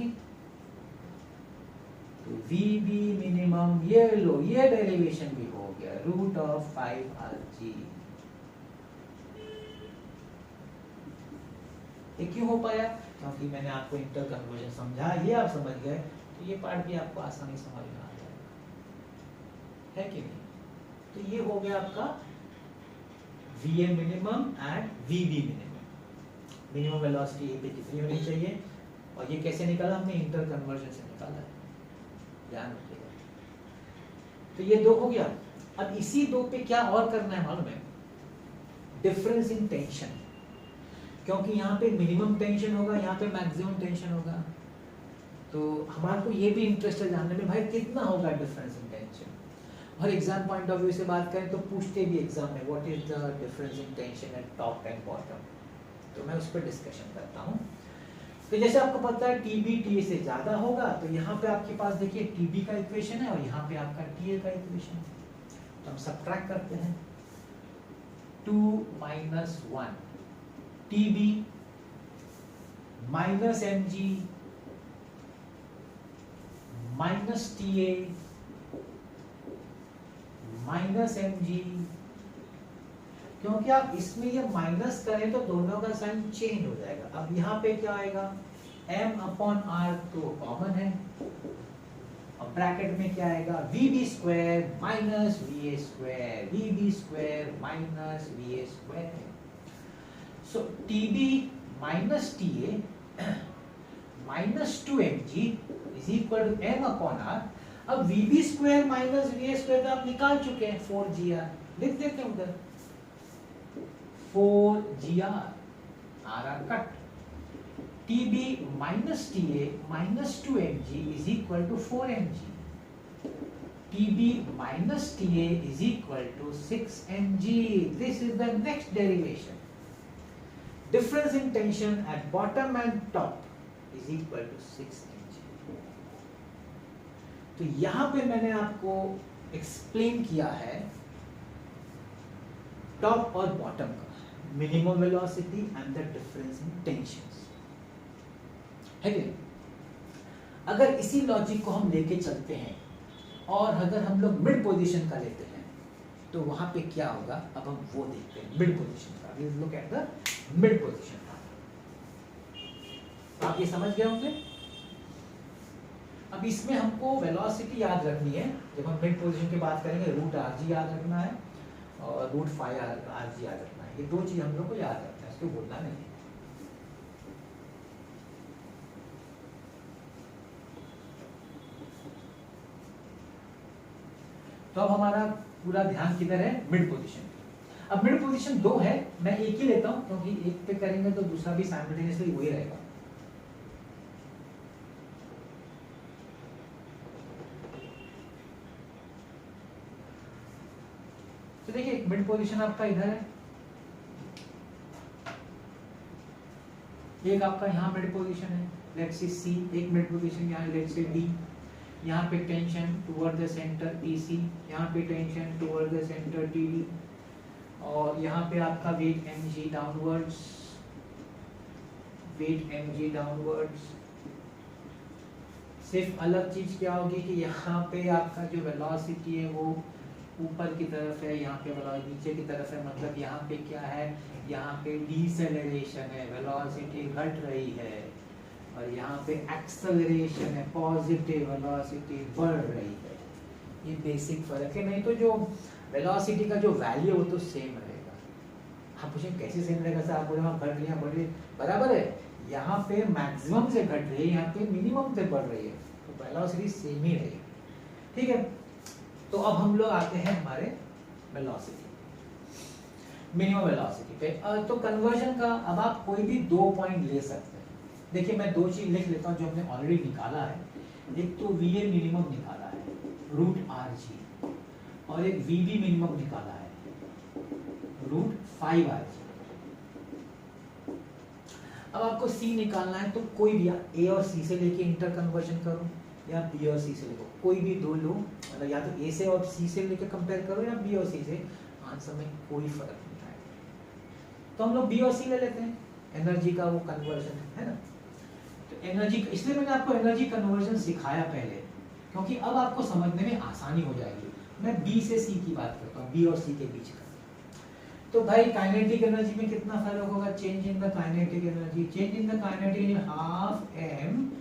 तो VB मिनिमम ये लो, ये डेरिवेशन भी हो गया रूट ऑफ 5 RG। ये क्यों हो पाया? क्योंकि मैंने आपको इंटर कन्वर्जन समझा, ये आप समझ गए, तो ये पार्ट भी आपको आसानी समझ में आ जाएगा, है कि नहीं? तो ये हो गया आपका VA minimum and VB minimum. Minimum velocity A पे कितनी होनी चाहिए, और ये कैसे निकाला हमने? इंटर कन्वर्जन से निकाला है, ध्यान रखिएगा। तो ये दो हो गया। अब इसी दो पे क्या और करना है मालूम है? डिफरेंस इन टेंशन, क्योंकि यहाँ पे मिनिमम टेंशन होगा, यहाँ पे मैक्सिमम टेंशन होगा, तो हमारे को ये भी इंटरेस्ट है जानने में भाई कितना होगा डिफरेंस इन टेंशन। और एग्जाम पॉइंट ऑफ व्यू से बात करें तो पूछते भी एग्जाम में what is the difference in tension eight top and bottom, तो मैं उस पर डिस्कशन करता हूँ। तो जैसे आपको पता है TB TA से ज्यादा होगा, तो यहाँ पे आपके पास देखिए TB का इक्वेशन है और यहाँ पे आपका TA का इक्वेशन है, तो हम सब्ट्रैक्ट करते हैं 2 minus 1 TB minus mg minus TA minus mg, क्योंकि आप इसमें ये माइनस करें तो दोनों का साइन चेंज हो जाएगा। अब यहाँ पे क्या आएगा? m अपॉन r तो कॉमन है, और ब्रैकेट में क्या आएगा? VB square minus VA square, VB square minus VA square. So TB minus TA minus 2mg is equal to m upon r। अब VB square minus VA square तो आप निकाल चुके हैं, 4gr लिख देते हैं उधर, 4gr r cut, TB minus TA minus 2mg is equal to 4mg, TB minus TA is equal to 6mg। This is the next derivation। Difference in tension at bottom and top is equal to 6 mg। तो यहां पे मैंने आपको explain किया है top और bottom का minimum velocity and the difference in tensions, है कि नहीं? अगर इसी लॉजिक को हम लेके चलते हैं और अगर हम लोग मिड पोजीशन का लेते हैं तो वहां पे क्या होगा? अब हम वो देखते हैं मिड पोजीशन का। We look at the mid position का। आप ये समझ गए होंगे। अब इसमें हमको वेलोसिटी याद रखनी है, जब हम मिड पोजीशन की बात करेंगे रूट RG याद रखना है और रूट 5 RG याद रखना है। ये दो चीज हम लोग को याद रखना है, इसको भूलना नहीं है। तो अब हमारा पूरा ध्यान किधर है? Mid position. अब मिड पोजीशन दो है, मैं एक ही लेता हूं क्योंकि एक पे करेंगे तो दूसरा भी साइमल्टेनियसली वही रहेगा। तो देखिए मिड पोजीशन आपका इधर है, एक आपका यहाँ मिड पोजीशन है, लेट्स से सी, एक मिड पोजीशन यहाँ लेट्स से डी, यहाँ पे tension toward the centre TC, यहाँ पे tension toward the centre TD, और यहाँ पे आपका weight mg downwards, weight mg downwards. सिर्फ अलग चीज क्या होगी कि यहाँ पे आपका जो वेलोसिटी है वो ऊपर की तरफ है, यहाँ पे वेलोसिटी नीचे की तरफ है, मतलब यहाँ पे क्या है, यहाँ पे डिसेलरेशन है, वेलोसिटी घट रही है, और यहाँ पे एक्सेलरेशन है, पॉजिटिव वेलोसिटी बढ़ रही है। ये बेसिक फर्क है, नहीं तो जो वेलोसिटी का जो वैल्यू है वो तो सेम रहेगा। आप पूछें कैसे सेम रहेगा सर, आप बोले वहाँ घट रही है बढ़ रही है, बराबर है, यहाँ पे मैक्सिमम से घट रही है, यहाँ पे मिनिमम से बढ़ रही है, तो वेलोसिटी सेम ही रहेगी, ठीक है। तो अब हम लोग आते हैं हमारे वेलोसिटी, मिनिमम वेलोसिटी पे। तो कन्वर्जन का अब आप कोई भी 2 पॉइंट ले सकते हैं। देखिए मैं 2 चीज लिख लेता हूँ जो हमने ऑलरेडी निकाला है। एक तो वी ए मिनिमम निकाला है रूट आर जी, और एक वी बी मिनिमम निकाला है रूट 5 आर जी। अब आपको सी निकालना है, तो कोई भी ए और सी से लेके इंटर कन्वर्जन करो, या बी और सी से लेको, कोई भी 2 लो, मतलब या तो ए से और सी से लेके कंपेयर करो या बी और सी से, आंसर में कोई फर्क नहीं आएगा। तो हम लोग बी और सी ले लेते हैं, एनर्जी का वो कन्वर्जन है ना। तो एनर्जी, इसलिए मैंने आपको एनर्जी कन्वर्जन सिखाया पहले, क्योंकि अब आपको समझने में आसानी हो जाएगी। मैं बी से सी की बात करता हूँ, बी और सी के बीच का। तो भाई काइनेटिक एनर्जी में कितना फर्क होगा, change in the kinetic energy, change in the kinetic energy half M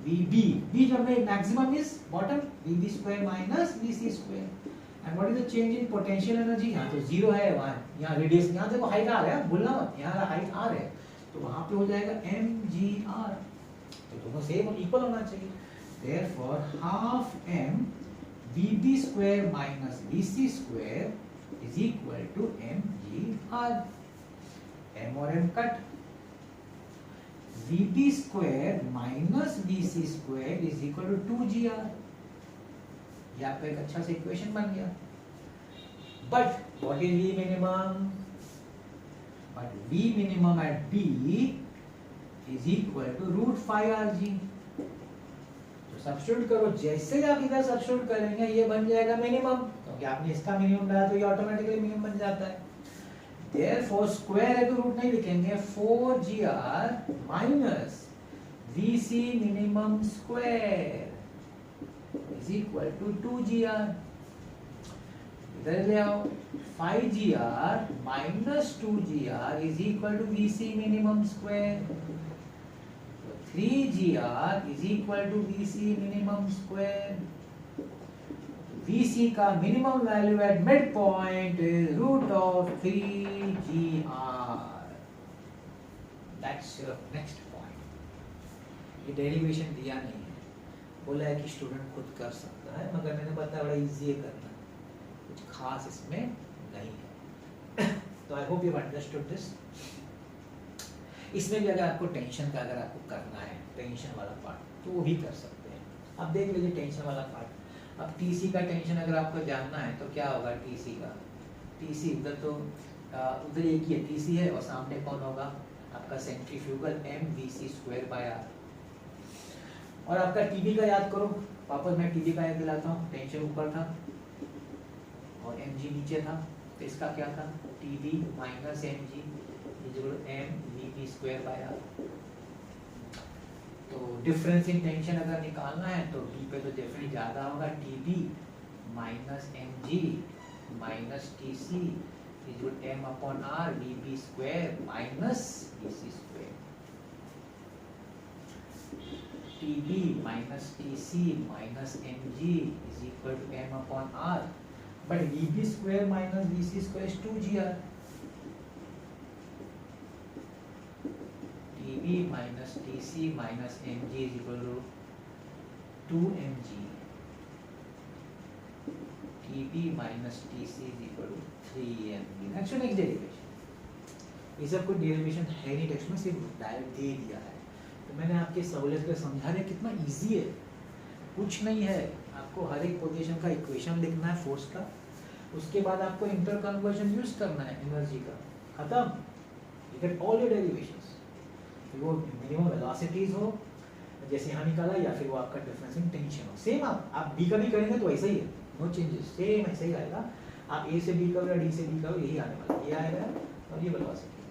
VB, B जब में maximum is bottom, VB square minus VC square. And what is the change in potential energy, यहाँ तो 0 है, वहाँ यहाँ रेडियस, यहाँ देखो height are है, भूलना मत, यहाँ हाइट आर है, तो वहाँ पे हो जाएगा mgr, तो दोनों सेम इक्वल होना चाहिए। Therefore half m vb square minus vc square is equal to mgr, m और m cut, vb square minus vc square is equal to 2gr, ये आपका एक अच्छा सा इक्वेशन बन गया। But what is v minimum? But v minimum at b is equal to root 5 rg। Substitute करो, जैसे आप इधर सब्स्टिट्यूट करेंगे ये बन जाएगा मिनिमम, क्योंकि आपने इसका मिनिमम लाया तो ये ऑटोमेटिकली मिनिमम बन जाता है। देयरफॉर स्क्वायर है तो रूट नहीं लिखेंगे, 4gr minus vc minimum square is equal to 2gr। इधर ले आओ, 5gr minus 2gr is equal to vc minimum square, 3gr is equal to vc minimum square। vc का minimum value at midpoint is root of 3gr। That's your next point। ये derivation दिया नहीं है, बोला है कि स्टूडेंट खुद कर सकता है, मगर मैंने बताया बड़ा इजी है करना, कुछ खास इसमें नहीं है। तो आई होप यू अंडरस्टूड दिस। इसमें भी अगर आपको टेंशन का अगर आपको करना है, टेंशन वाला पार्ट, तो वो भी कर सकते हैं। अब देख लीजिए टेंशन वाला पार्ट। अब टीसी का टेंशन अगर आपको जानना है तो क्या होगा टीसी का, टीसी उधर तो उधर एक ही है टीसी है, और सामने कौन होगा आपका सेंट्रीफ्यूगल mvc²/r। और आपका टीबी का याद करो, वापस मैं टीबी का याद दिलाता हूँ, टेंशन ऊपर था और mg नीचे था, तो इसका क्या था, टीबी माइनस mg mvp²/r। तो डिफरेंस इन टेंशन अगर निकालना है तो टी पे तो डिफरेंस ज्यादा होगा, TB minus mg minus TC is m/r vp² minus vc²। TB minus TC minus mg is equal to m/r, but vp² minus vc² is 2gr। TB minus TC minus mg is equal to 2mg। TB minus TC is equal to 3mg। Next derivation, ये सब कोई derivation है नहीं text में, सिर्फ direct दे दिया है। तो मैंने आपके सहूलियत को समझा रहे कितना इजी है, कुछ नहीं है। आपको हर एक पोजीशन का इक्वेशन लिखना है फोर्स का, उसके बाद आपको इंटर कन्वर्जन यूज करना है एनर्जी का, खत्म। You get all your derivations. फिर वो मिनिमम वेलोसिटीज हो जैसे यहाँ निकाला, या फिर वो आपका डिफरेंस इन टेंशन हो। सेम आप बी का भी करेंगे तो ऐसा ही है, नो चेंजेस, सेम ऐसा ही आएगा। आप ए से बी करो या डी से बी करो, यही आने वाला, ये आएगा और ये वेलोसिटी,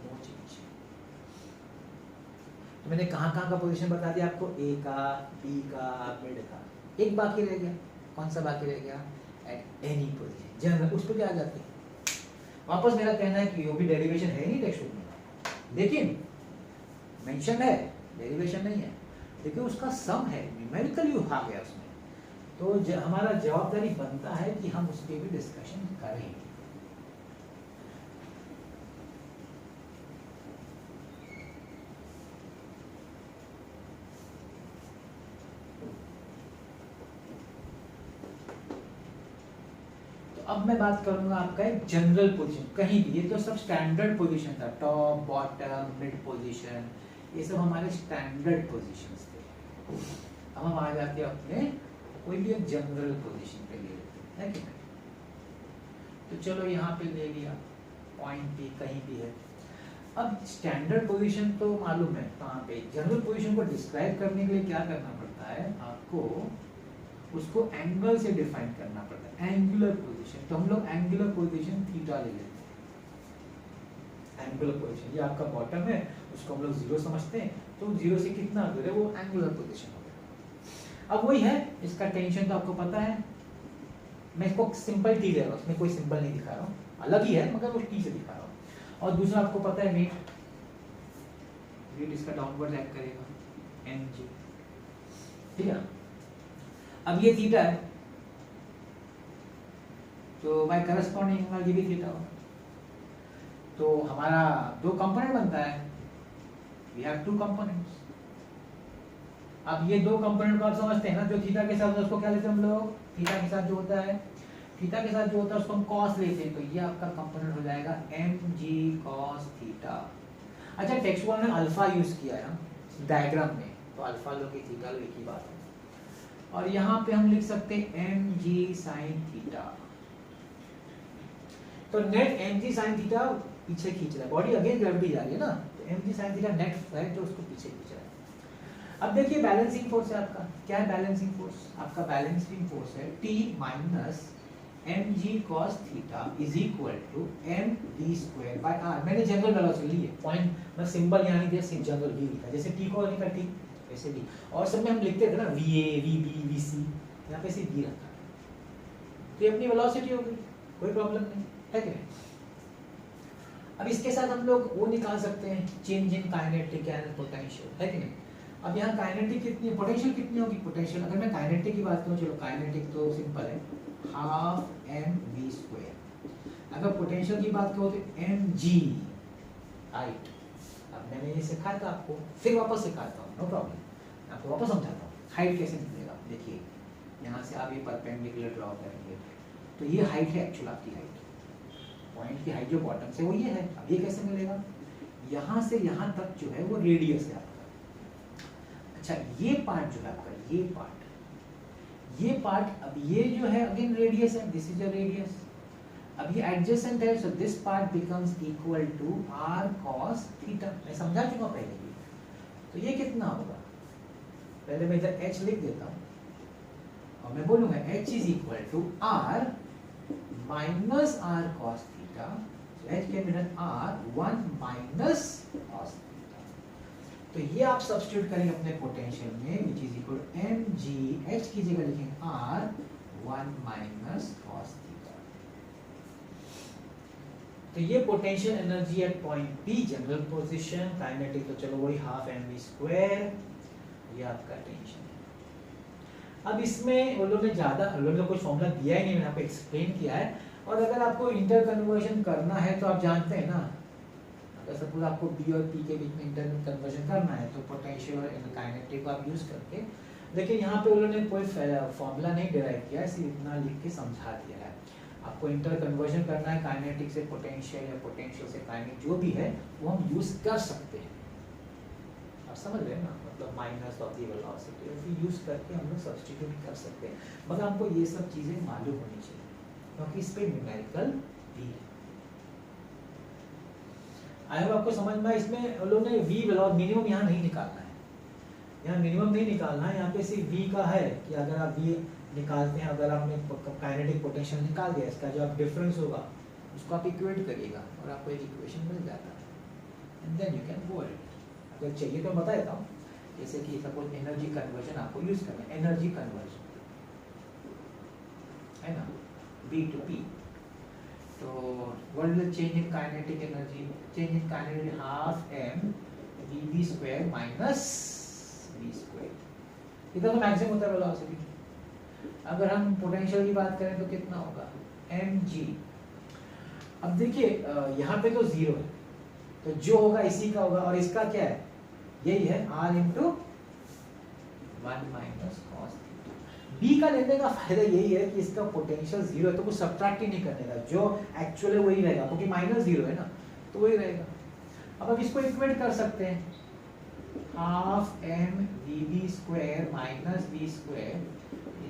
नो चेंज। तो मैंने कहाँ कहाँ का पोजीशन बता दिया आपको, ए का, बी का, मिड का। एक बाकी रह गया, कौन सा बाकी रह गया, एट एनी पोजीशन जनरल, उस पर क्या आ जाती है। वापस मेरा कहना है कि वो भी डेरिवेशन है नहीं टेक्स्ट बुक में, लेकिन मेंशन है, डेरिवेशन नहीं है, देखिए उसका सम है, न्यूमेरिकल यू आ गया उसमें। तो हमारा जवाबदारी बनता है कि हम उस पर भी डिस्कशन करें। तो अब मैं बात करूंगा आपका एक जनरल पोजीशन, कहीं भी, ये तो सब स्टैंडर्ड पोजीशन था, टॉप, बॉटम, मिड पोजीशन, ये सब हमारे स्टैंडर्ड पोजीशंस थे। अब हम आ जाते हैं अपने कोई भी एक जनरल पोजीशन पे ले लेते हैं, है कि नहीं। तो चलो यहाँ पे ले लिया, पॉइंट भी कहीं भी है। अब स्टैंडर्ड पोजीशन तो मालूम है कहाँ पे, जनरल पोजीशन को डिस्क्राइब करने के लिए क्या करना पड़ता है आपको, उसको एंगल से डिफाइन करना पड़ता है, एंगुलर पोजीशन। तो हम लोग एंगुलर पोजीशन थीटा ले लेते हैं, एंगुलर पोजीशन, ये आपका बॉटम है, उसको हम लोग जीरो समझते हैं, तो जीरो से कितना दूर है, वो एंगुलर पोजीशन हो गया। अब वही है, इसका टेंशन तो आपको पता है, मैं इसको सिंपल टी ले रहा हूँ, उसमें कोई सिंबल नहीं दिखा रहा हूँ, अलग ही है मगर वो टी से दिखा रहा हूँ। और दूसरा आपको पता है वेट, वेट इसका डाउनवर्ड एक्ट करेगा, एम जी, ठीक है। अब ये थीटा है, तो बाय करस्पॉन्डिंग एंगल ये भी थीटा होगा। तो हमारा दो कंपोनेंट बनता है, वी हैव टू कंपोनेंट्स। अब ये दो कंपोनेंट को आप समझते हैं ना, जो थीटा के साथ उसको क्या लेते हैं हम लोग, थीटा के साथ जो होता है, थीटा के साथ जो होता है उसको हम कॉस लेते हैं, तो ये आपका कंपोनेंट हो जाएगा mg cos थीटा। अच्छा, टेक्स्ट बुक ने अल्फा यूज किया है ना डायग्राम में, तो अल्फा लो के थीटा लो, एक ही बात है। और यहाँ पे हम लिख सकते हैं mg sin थीटा। तो नेट mg sin थीटा पीछे खींच रहा है, बॉडी अगेन ग्रेविटी जा रही है ना, तो mg sin थीटा नेट है जो उसको पीछे खींच रहा है। अब देखिए बैलेंसिंग फोर्स है आपका, क्या है बैलेंसिंग फोर्स, आपका बैलेंसिंग फोर्स है T minus mg cos theta is equal to mv square by r। मैंने जनरल वेलोसिटी ली है, पॉइंट मैं सिंबल यहाँ नहीं दिया, सिर्फ जनरल v लिखा, जैसे t को लिखा t वैसे v, और सब में हम लिखते थे ना va vb vc, यहाँ पे सिर्फ v रखा, तो ये अपनी वेलोसिटी हो गई, कोई प्रॉब्लम नहीं है कि नहीं। अब इसके साथ हम लोग वो निकाल सकते हैं, change in kinetic and potential, है कि नहीं। अब यहाँ काइनेटिक कितनी, पोटेंशियल कितनी होगी, पोटेंशियल अगर मैं काइनेटिक की बात करूँ, चलो काइनेटिक तो सिंपल है, हाफ mv स्क्वायर। अगर पोटेंशियल की बात करो तो mg हाइट। अब मैंने ये सिखाया था आपको, फिर वापस सिखाता हूँ, नो प्रॉब्लम, आपको वापस समझाता हूँ हाइट कैसे निकलेगा। देखिए यहाँ से आप ये परपेंडिकुलर ड्रॉ करेंगे, तो ये हाइट है एक्चुअल आपकी हाइट, पॉइंट की हाइट जो बॉटम से वो ये है। अब ये कैसे मिलेगा, यहाँ से यहाँ तक जो है वो रेडियस है आपका। अच्छा, ये पार्ट जो है आपका, ये पार्ट, अब ये जो है अगेन रेडियस है, दिस इज अ रेडियस। अब ये एडजेसेंट है, so this part becomes equal to r cos theta. मैं समझा चुका पहले भी, तो ये कितना होगा, पहले मैं इधर h लिख देता हूँ और मैं बोलूंगा h is equal to r minus r cos theta, h के मिनट r 1 माइनस cos थीटा। तो ये आप सब्स्टिट्यूट करेंगे अपने पोटेंशियल में, which is equal mg, h की जगह लिखेंगे r 1 माइनस cos थीटा। तो ये potential energy at point P, general position. Kinetic तो चलो वही हाफ mv स्क्वायर, ये आपका टेंशन है। अब इसमें उन लोगों ने ज़्यादा, उन लोगों ने कुछ फॉर्मूला दिया ही नहीं, मैंने आपको एक्सप्लेन किया है। और अगर आपको इंटर कन्वर्जन करना है तो आप जानते हैं ना, अगर सपोज आपको बी और पी के बीच में इंटर कन्वर्जन करना है तो पोटेंशियल और काइनेटिक को आप यूज करके, लेकिन यहाँ पे उन्होंने कोई फॉर्मूला नहीं डिराइव किया है, सिर्फ इतना लिख के समझा दिया है। आपको इंटर कन्वर्जन करना है काइनेटिक से पोटेंशियल या पोटेंशियल से काइनेटिक, जो भी है वो हम यूज कर सकते हैं, आप समझ रहे हैं ना, मतलब माइनस ऑफ द वेलोसिटी फिर यूज करके हम लोग सब्स्टिट्यूट कर सकते हैं। मगर हमको ये सब चीजें मालूम होनी चाहिए, क्योंकि इस पे न्यूमेरिकल भी है। आई होप आपको समझ में। इसमें लोगों ने v मिनिमम यहाँ नहीं निकालना है, यहाँ मिनिमम नहीं निकालना है, यहाँ पे सिर्फ v का है कि अगर आप v निकालते हैं, अगर आपने काइनेटिक पोटेंशियल निकाल दिया, इसका जो आप डिफरेंस होगा उसको आप इक्वेट करिएगा और आपको एक इक्वेशन मिल जाता है, and then you can go ahead. अगर चाहिए तो बता देता हूँ, जैसे कि सपोज एनर्जी कन्वर्जन आपको यूज करना है, एनर्जी कन्वर्जन है ना, B to P। तो what is the change in kinetic energy? Change in kinetic half m dv square minus v square. इधर तो मैक्सिमम होता है वेलोसिटी। अगर हम पोटेंशियल की बात करें तो कितना होगा? mg। अब देखिए यहाँ पे तो जीरो है, तो जो होगा इसी का होगा, और इसका क्या है? यही है r into 1 minus cos theta. b का लेने का फायदा यही है कि इसका पोटेंशियल जीरो है, तो कुछ सब्ट्रैक्ट ही नहीं करने का, जो एक्चुअल है वही रहेगा, क्योंकि माइनस जीरो है ना, तो वही रहेगा। अब इसको इक्वेट कर सकते हैं, half m dv square minus v square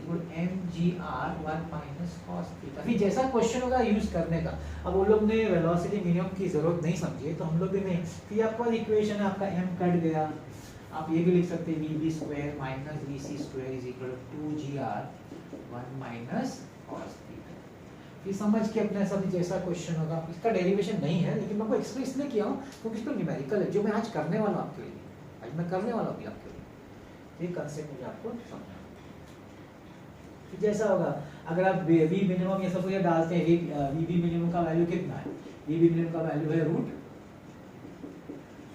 mgr 1 minus cos theta. फिर जैसा क्वेश्चन होगा यूज करने का। अब वो लोग ने वेलोसिटी मिनिमम की जरूरत नहीं समझी है, तो हम लोग भी नहीं। फिर आपका इक्वेशन है, आपका m कट गया, आप ये भी लिख सकते हैं vb square minus vc square is equal to 2gr 1 minus cos theta. फिर समझ के अपने सब जैसा क्वेश्चन होगा, इसका डेरिवेशन नहीं है, लेकिन मैं आपको एक्सप्रेस इसलिए किया हूँ क्योंकि इसमें न्यूमेरिकल है, जो मैं आज करने वाला हूँ आपके लिए, आज मैं करने वाला हूँ आपके लिए। ये कंसेप्ट मुझे आपको समझना। जैसा होगा अगर आप v मिनिमम ये सब ये डालते हैं, vb मिनिमम का वैल्यू कितना है? vb मिनिमम का वैल्यू है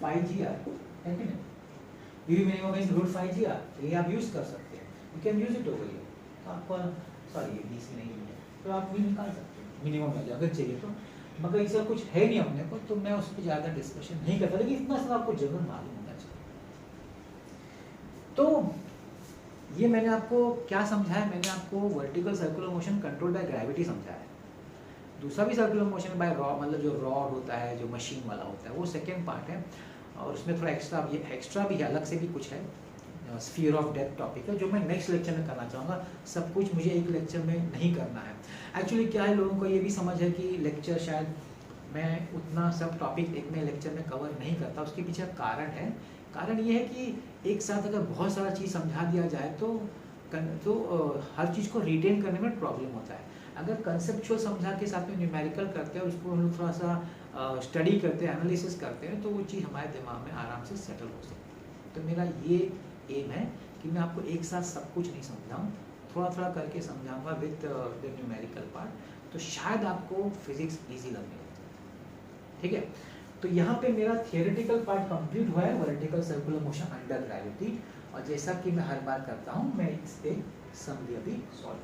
√5gr, है कि नहीं? vb मिनिमम इज √5gr, ये आप यूज कर सकते हैं, you can use it over here. आपको सॉरी ये बीच में नहीं है, तो आप भी निकाल सकते हैं मिनिमम वैल्यू अगर चाहिए तो। मगर इसका कुछ है नहीं अपने को, तो मैं उस पर ज़्यादा डिस्कशन नहीं करता, लेकिन इतना सब आपको जरूर मालूम होना चाहिए। तो ये मैंने आपको क्या समझाया? मैंने आपको vertical circular motion control by gravity समझाया है। दूसरा भी सर्कुलर मोशन बाय रॉड, मतलब जो रॉड होता है, जो मशीन वाला होता है, वो सेकेंड पार्ट है, और उसमें थोड़ा एक्स्ट्रा भी है, अलग से भी कुछ है, स्फीयर ऑफ डेप्थ टॉपिक है, जो मैं नेक्स्ट लेक्चर में करना चाहूँगा। सब कुछ मुझे एक लेक्चर में नहीं करना है। एक्चुअली क्या है, लोगों को ये भी समझ है कि लेक्चर शायद मैं उतना सब टॉपिक एक में लेक्चर में कवर नहीं करता। उसके पीछे कारण है, कारण ये है कि एक साथ अगर बहुत सारा चीज़ समझा दिया जाए तो हर चीज़ को रिटेन करने में प्रॉब्लम होता है। अगर कंसेप्चुअल समझा के साथ में न्यूमेरिकल करते हैं, उसको हम लोग थोड़ा सा स्टडी करते हैं, एनालिसिस करते हैं, तो वो चीज़ हमारे दिमाग में आराम से सेटल हो सकती है। तो मेरा ये एम है कि मैं आपको एक साथ सब कुछ नहीं समझाऊँ, थोड़ा थोड़ा करके समझाऊँगा विद द न्यूमेरिकल पार्ट, तो शायद आपको फिजिक्स ईजी लगने लगेगा। ठीक है, तो यहाँ पे मेरा थियोरेटिकल पार्ट कंप्लीट हुआ है, vertical circular motion under gravity. और जैसा कि मैं हर बार करता हूँ, मैं इस पे समरी अभी solve.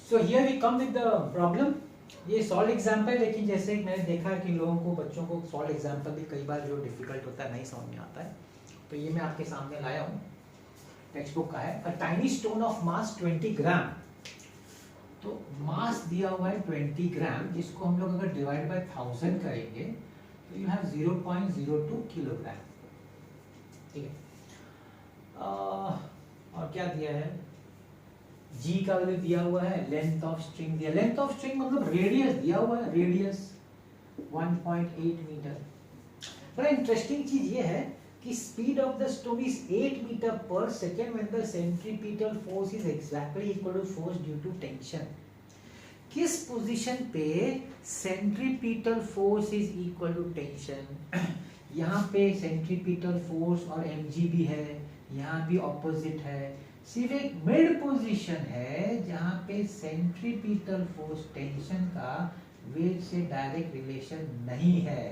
So here we come with the problem. ये सॉल्व एग्जाम्पल, लेकिन जैसे मैंने देखा है कि लोगों को, बच्चों को सॉल्व एग्जाम्पल भी कई बार जो डिफिकल्ट होता है, नहीं समझ में आता है, तो ये मैं आपके सामने लाया हूँ, टेक्स्ट बुक का है। A tiny stone of mass 20 ग्राम, तो मास दिया हुआ है 20 ग्राम, जिसको हम लोग अगर डिवाइड बाय 1000 करेंगे तो यू हैव 0.02 किलोग्राम। ठीक है, और क्या दिया है? जी का वैल्यू दिया हुआ है, लेंथ ऑफ स्ट्रिंग दिया, लेंथ ऑफ स्ट्रिंग मतलब रेडियस दिया हुआ है, रेडियस 1.8 मीटर। बड़ा इंटरेस्टिंग चीज ये है कि speed of the stone is 8 metre पर second when the centripetal force is exactly equal to force due to tension. किस पोजीशन पे centripetal force is equal to tension? यहाँ पे सेंट्रीपिटल फोर्स और mg भी है, यहाँ भी ऑपोजिट है, सिर्फ एक मिड पोजीशन है जहाँ पे सेंट्रीपिटल फोर्स टेंशन का वेट से डायरेक्ट रिलेशन नहीं है।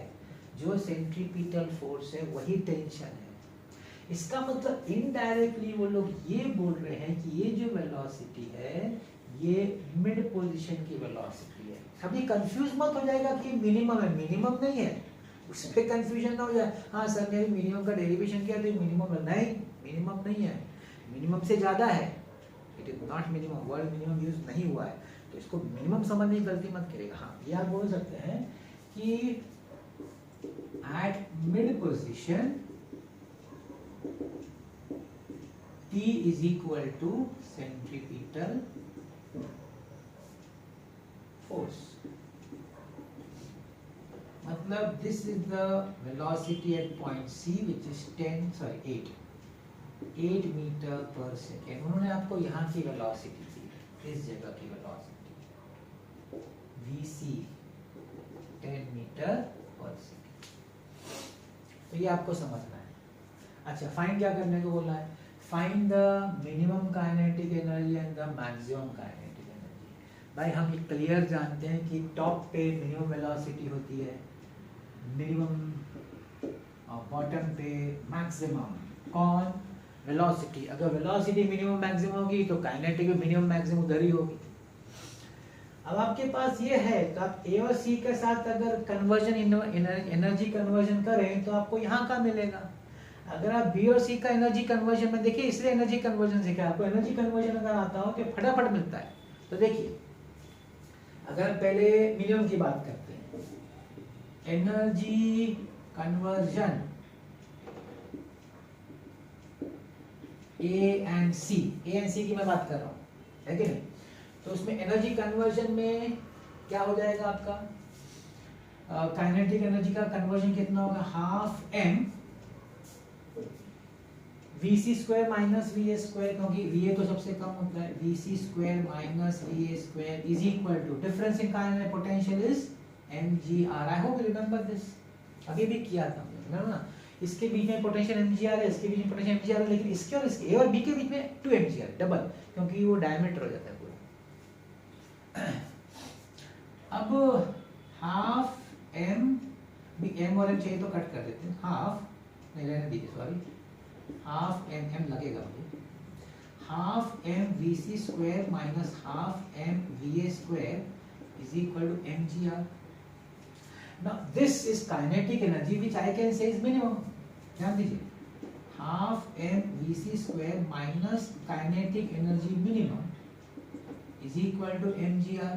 जो सेंट्रीपिटल फोर्स है वही टेंशन है। इसका मतलब इनडायरेक्टली वो लोग ये बोल रहे हैं कि ये जो वेलोसिटी है ये मिड पोजीशन की वेलोसिटी है। अब ये कंफ्यूज मत हो जाएगा कि मिनिमम है, मिनिमम नहीं है, उस पर कंफ्यूजन ना हो जाए। हाँ सर मेरी मिनिमम का डेरिवेशन किया तो मिनिमम है, नहीं मिनिमम नहीं है, मिनिमम से ज्यादा है, it is not minimum, word minimum use नहीं हुआ है, तो इसको मिनिमम समझने की गलती मत करेगा। हाँ ये आप बोल सकते हैं कि at mid position T is equal to centripetal force. मतलब this is the velocity at point C which is 8 metre पर सेकेंड. उन्होंने आपको यहाँ की वेलोसिटी दी, इस जगह की वेलोसिटी vc 10 मीटर पर सेकेंड. तो ये आपको समझना है. अच्छा, फाइंड क्या करने को बोला है? Find the minimum kinetic energy and the maximum kinetic energy. भाई हम ये क्लियर जानते हैं कि टॉप पे मिनिमम वेलोसिटी होती है, मिनिमम, और बॉटम पे मैक्सिमम. कौन? वेलोसिटी. अगर वेलोसिटी मिनिमम मैक्सिमम होगी तो काइनेटिक भी मिनिमम मैक्सिमम उधर ही होगी. अब आपके पास ये है तो आप ए और सी के साथ अगर कन्वर्जन एनर्जी कन्वर्जन करें तो आपको यहाँ का मिलेगा. अगर आप बी और सी का एनर्जी कन्वर्जन में देखिए, इसलिए एनर्जी कन्वर्जन सीखा. आपको एनर्जी कन्वर्जन अगर आता हो तो फटाफट मिलता है. तो देखिए, अगर पहले मिनिमम की बात करते हैं, एनर्जी कन्वर्जन ए एंड सी की मैं बात कर रहा हूँ, है कि नहीं? तो उसमें एनर्जी कन्वर्जन में क्या हो जाएगा आपका? काइनेटिक एनर्जी का कन्वर्जन कितना होगा? Half M vc square minus va square, क्योंकि va तो सबसे कम होता है. vc square minus va square is equal to difference in kinetic potential is mgr. I hope you remember this. अभी भी किया था हमने ना. इसके बीच में पोटेंशियल mgr है, इसके बीच में पोटेंशियल mgr है, लेकिन इसके और इसके a और b के बीच में 2 mgr डबल, क्योंकि वो डायमीटर हो जाता है पूरा. अब हाफ m, भी m और m चाहिए तो कट कर देते हैं. हाफ नहीं रहने दीजिए, सॉरी, हाफ m लगेगा मुझे. Half m vc square minus half m va square is equal to mgr. Now this is kinetic energy which I can say is minimum. ध्यान दीजिए, half m vc square minus kinetic energy minimum is equal to mgr.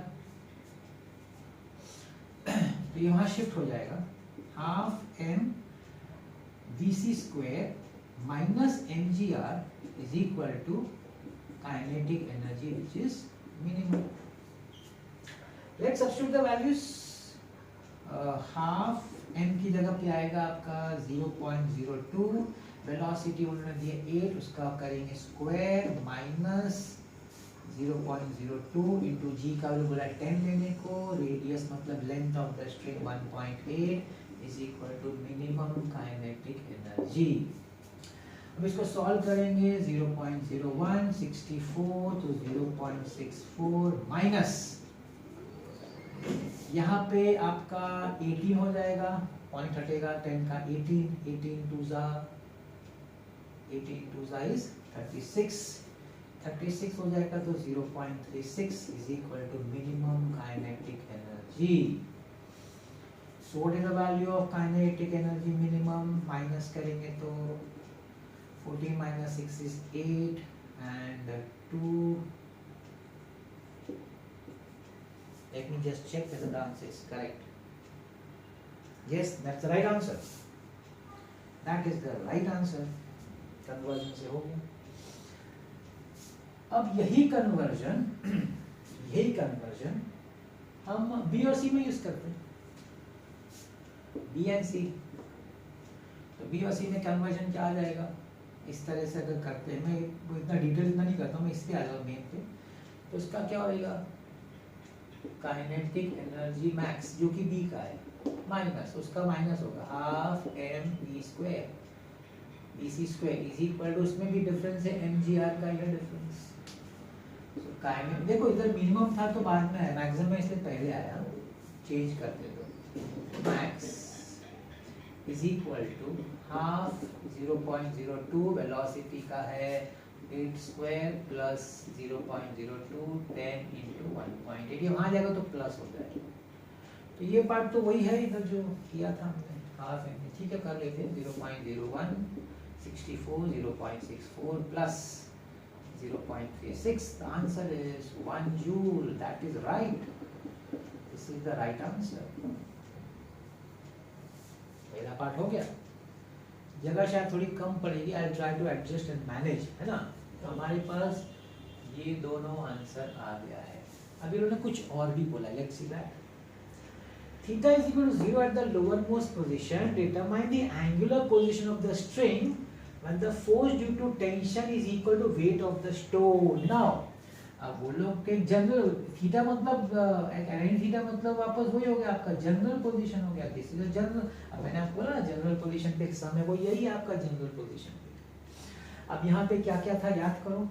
तो यहाँ shift हो जाएगा, half m vc square minus mgr is equal to kinetic energy which is minimum. Let's substitute the values. Half m की जगह पे आएगा आपका 0.02. Velocity उन्होंने दिया 8, उसका करेंगे स्क्वायर माइनस 0.02 इंटू जी का वैल्यू बोला 10 लेने को. रेडियस मतलब length of the string 1.8 is equal to minimum kinetic energy. अब इसको सॉल्व करेंगे. 0.01 64 तो 0.64 माइनस यहाँ पे आपका 18 हो जाएगा, पॉइंट हटेगा 10 का. 18 टू ज़ा इज 36 हो जाएगा. तो 0.36 is equal to minimum kinetic energy. So what is the value of kinetic energy minimum? Minus करेंगे तो 14 minus 6 is 8 and 2. Let me just check whether the answer is correct. Yes, that's the right answer. That is the right answer. Conversion से हो गया. अब यही conversion हम B और C में यूज करते हैं. B and C. तो B और C में कन्वर्जन क्या आ जाएगा? इस तरह से अगर करते हैं, मैं इतना डिटेल इतना नहीं करता हूँ, मैं इस पे आ जाऊँ मेन पे. तो उसका क्या होगा? काइनेटिक एनर्जी मैक्स जो कि B का है माइनस उसका माइनस होगा half m v square vc square is equal to, उसमें भी डिफरेंस है mgr का, ये डिफरेंस. सो काइनेटिक देखो इधर मिनिमम था तो बाद में आया, मैक्सिमम इससे पहले आया. चेंज करते तो max is equal to half 0.02 velocity का है 8 स्क्वायर प्लस 0.02 10 इंटू 1.8. ये वहाँ जाएगा तो प्लस हो जाएगा. तो ये पार्ट तो वही है इधर जो किया था हमने हाफ एम. ठीक है, कर लेते हैं. 0.01 64 0.64 plus 0.36. The answer is 1 joule. That is right. This is the right answer. पहला पार्ट हो गया. जगह शायद थोड़ी कम पड़ेगी. I try to adjust and manage, है ना. तो हमारे पास ये दोनों आंसर आ गया है. अभी उन्होंने कुछ और भी बोला, let's see that. Theta is equal to 0 at the lower most position, determine the angular position of the string when the force due to tension is equal to weight of the stone. Now अब वो लोग के general theta मतलब tan theta मतलब वापस वही हो गया आपका जनरल पोजीशन हो गया, दिस इज जनरल। अब मैंने आपको बोला जनरल पोजीशन पे एग्जाम में वो यही है आपका जनरल पोजीशन। अब यहाँ पे क्या क्या था याद करो,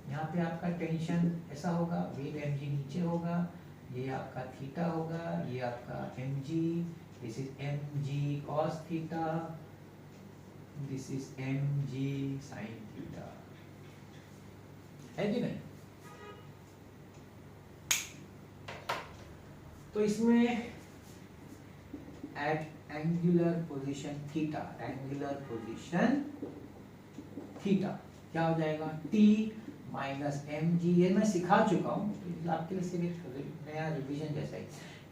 यहाँ पे आपका टेंशन ऐसा होगा, वेट mg नीचे होगा, ये आपका थीटा होगा, ये आपका mg, this is mg cos theta, this is mg sin theta, है कि नहीं? तो इसमें at angular position theta, angular position theta क्या हो जाएगा, t माइनस एम जी, ये मैं सिखा चुका हूँ तो आपके लिए सिर्फ नया रिवीजन जैसा ही।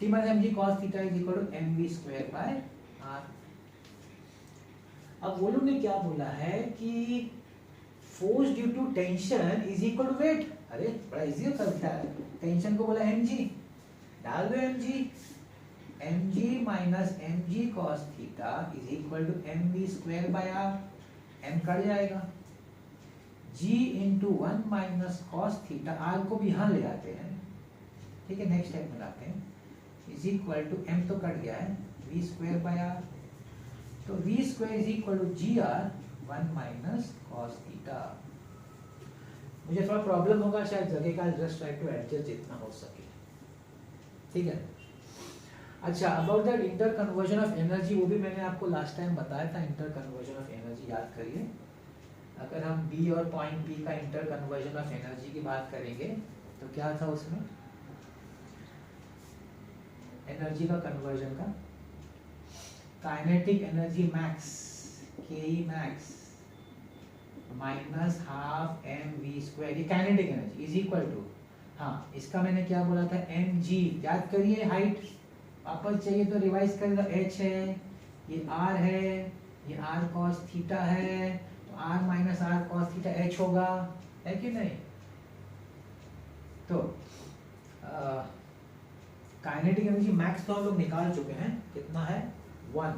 t minus M G cos theta is equal to M we square by R. अब वो लोग ने क्या बोला है कि force due to tension is equal to weight. अरे बड़ा इजी होता है, टेंशन को बोला एम जी, डाल दो M G minus M G cos theta is equal to M we square by R, M cut जाएगा, g into 1 minus cos theta, R को भी यहाँ ले आते हैं, ठीक है, नेक्स्ट स्टेप में लाते हैं, इज इक्वल टू m तो कट गया है v स्क्वायर बाय आर, तो v square is equal to G are 1 minus cos theta. मुझे थोड़ा प्रॉब्लम होगा शायद जगह का, जस्ट ट्राई टू एडजस्ट जितना हो सके, ठीक है। अच्छा, about that inter conversion of energy, वो भी मैंने आपको लास्ट टाइम बताया था, इंटर कन्वर्जन ऑफ एनर्जी याद करिए। अगर हम B और पॉइंट P का इंटर कन्वर्जन ऑफ एनर्जी की बात करेंगे तो क्या था उसमें, एनर्जी का कन्वर्जन का, काइनेटिक एनर्जी मैक्स के max minus half M we square, ये kinetic energy is equal to, हाँ इसका मैंने क्या बोला था, एम जी, याद करिए, हाइट वापस चाहिए तो रिवाइज करेगा, h है, ये r है, ये r cos थीटा है, तो r minus r cos theta h होगा, है कि नहीं? तो काइनेटिक एनर्जी मैक्स तो हम लोग निकाल चुके हैं, कितना है 1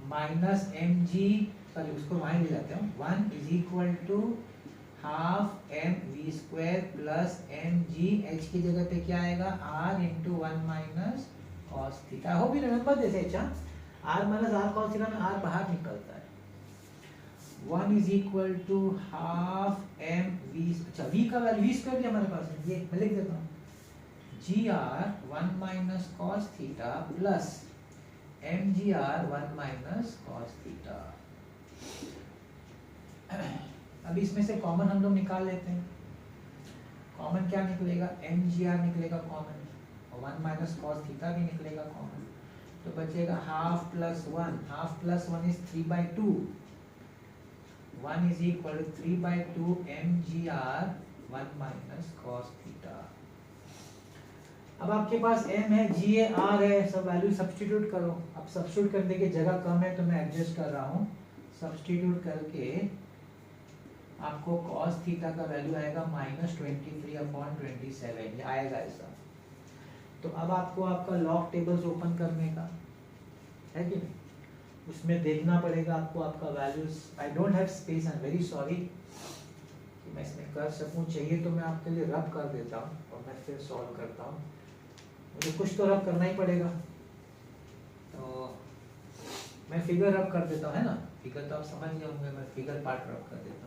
माइनस एम जी, सॉरी उसको वहीं ले जाते हैं, 1 is equal to half M we square plus m g, h की जगह पे क्या आएगा, r into 1 minus cos theta. हो भी remember this h, r minus r cos theta में आर बाहर निकलता है, 1 is equal to half M v, अच्छा वी का वैल्यू वी स्क्वायर भी हमारे पास है, ये मैं लिख देता हूँ, g are 1 minus cos theta plus m G are 1 minus cos theta. अब इसमें से कॉमन हम लोग निकाल लेते हैं, कॉमन क्या निकलेगा, एम जी आर निकलेगा कॉमन, और 1 माइनस कॉस थीटा भी निकलेगा कॉमन, तो बचेगा half plus 1, half plus 1 is 3/2, 1 is equal to 3/2 M G are 1 minus cos theta. अब आपके पास m है, g है, r है, सब वैल्यू सब्स्टिट्यूट करो। अब सब्स्टिट्यूट करने की जगह कम है तो मैं एडजस्ट कर रहा हूँ, सब्स्टिट्यूट करके आपको cos थीटा का वैल्यू आएगा -23/27, ये आएगा ऐसा। तो अब आपको आपका लॉग टेबल्स ओपन करने का है कि नहीं, उसमें देखना पड़ेगा आपको आपका values. I don't have space, I am very sorry कि मैं इसमें कर सकूं, चाहिए तो मैं आपके लिए रब कर देता हूं और मैं फिर सॉल्व करता हूं, मुझे कुछ तो रब करना ही पड़ेगा। तो मैं फिगर रब कर देता हूं, है ना, फिगर तो आप समझ गए होंगे, मैं फिगर पार्ट रब कर देता हूं।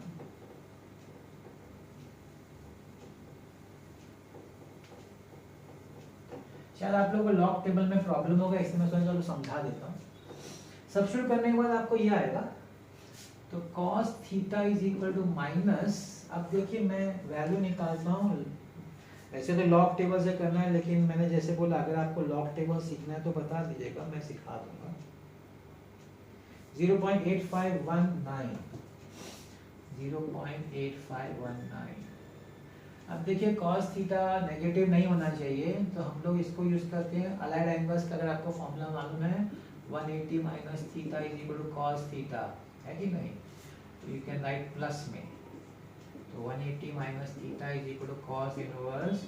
शायद आप लोगों को लॉग टेबल में प्रॉब्लम होगा, इसलिए मैं सोचा समझा देता हूँ। सब्स्टिट्यूट करने के बाद आपको ये आएगा, तो cos theta is equal to minus, अब देखिए मैं वैल्यू निकालता हूँ, वैसे तो लॉग टेबल से करना है, लेकिन मैंने जैसे बोला अगर आपको लॉग टेबल सीखना है तो बता दीजिएगा, मैं सिखा दूंगा। 0.8519, 0.8519। अब देखिए cos थीटा नेगेटिव नहीं होना चाहिए, तो हम लोग इसको यूज करते हैं अलाइड एंगल्स का। अगर आपको फॉर्मूला मालूम है 180 minus theta is equal to cos theta, है कि नहीं, तो यू कैन राइट प्लस में तो 180 minus theta is equal to cos inverse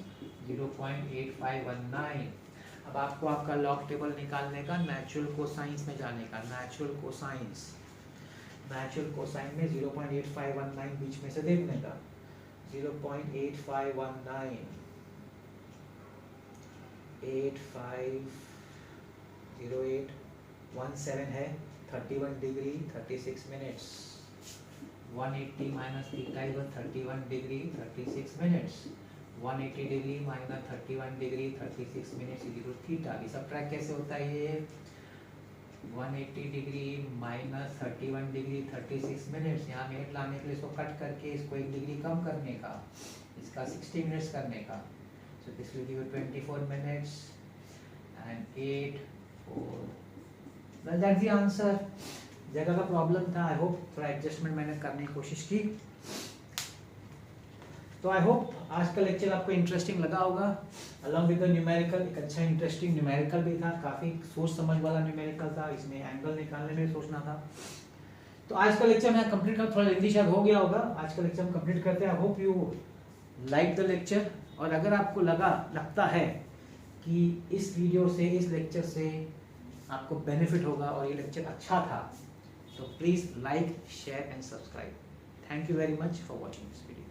0.8519। अब आपको आपका लॉग टेबल निकालने का, नेचुरल कोसाइंस में जाने का। नेचुरल कोसाइन में 0.8519 बीच में से देखने का। 0.8519 850817 है, 31 degree 36 minutes. 180 minus theta is 31 degree 36 minutes. 180 degree minus 31 degree 36 minutes is equal to theta. ये सब ट्रैक कैसे होता है? ये 180 डिग्री माइनस 31 डिग्री 36 मिनट्स, यहाँ मिनट लाने के लिए इसको कट करके इसको 1 डिग्री कम करने का, इसका 60 मिनट्स करने का। So this will give you 24 minutes and 8 4. Well, that's the answer. जगह का प्रॉब्लम था, आई होप थोड़ा एडजस्टमेंट मैंने करने की कोशिश की। तो आई होप आज का लेक्चर आपको इंटरेस्टिंग लगा होगा। अलॉन्ग विद द न्यूमेरिकल एक अच्छा इंटरेस्टिंग न्यूमेरिकल भी था, काफ़ी सोच समझ वाला न्यूमेरिकल था, इसमें एंगल निकालने में सोचना था। तो आज का लेक्चर मैं कंप्लीट कर, थोड़ा जल्दी शायद हो गया होगा। आज का लेक्चर हम कंप्लीट करते हैं। आई hope you like the lecture, और अगर आपको लगता है कि इस वीडियो से, इस लेक्चर से आपको बेनिफिट होगा और ये लेक्चर अच्छा था, तो please like, share and subscribe. Thank you very much for watching this video.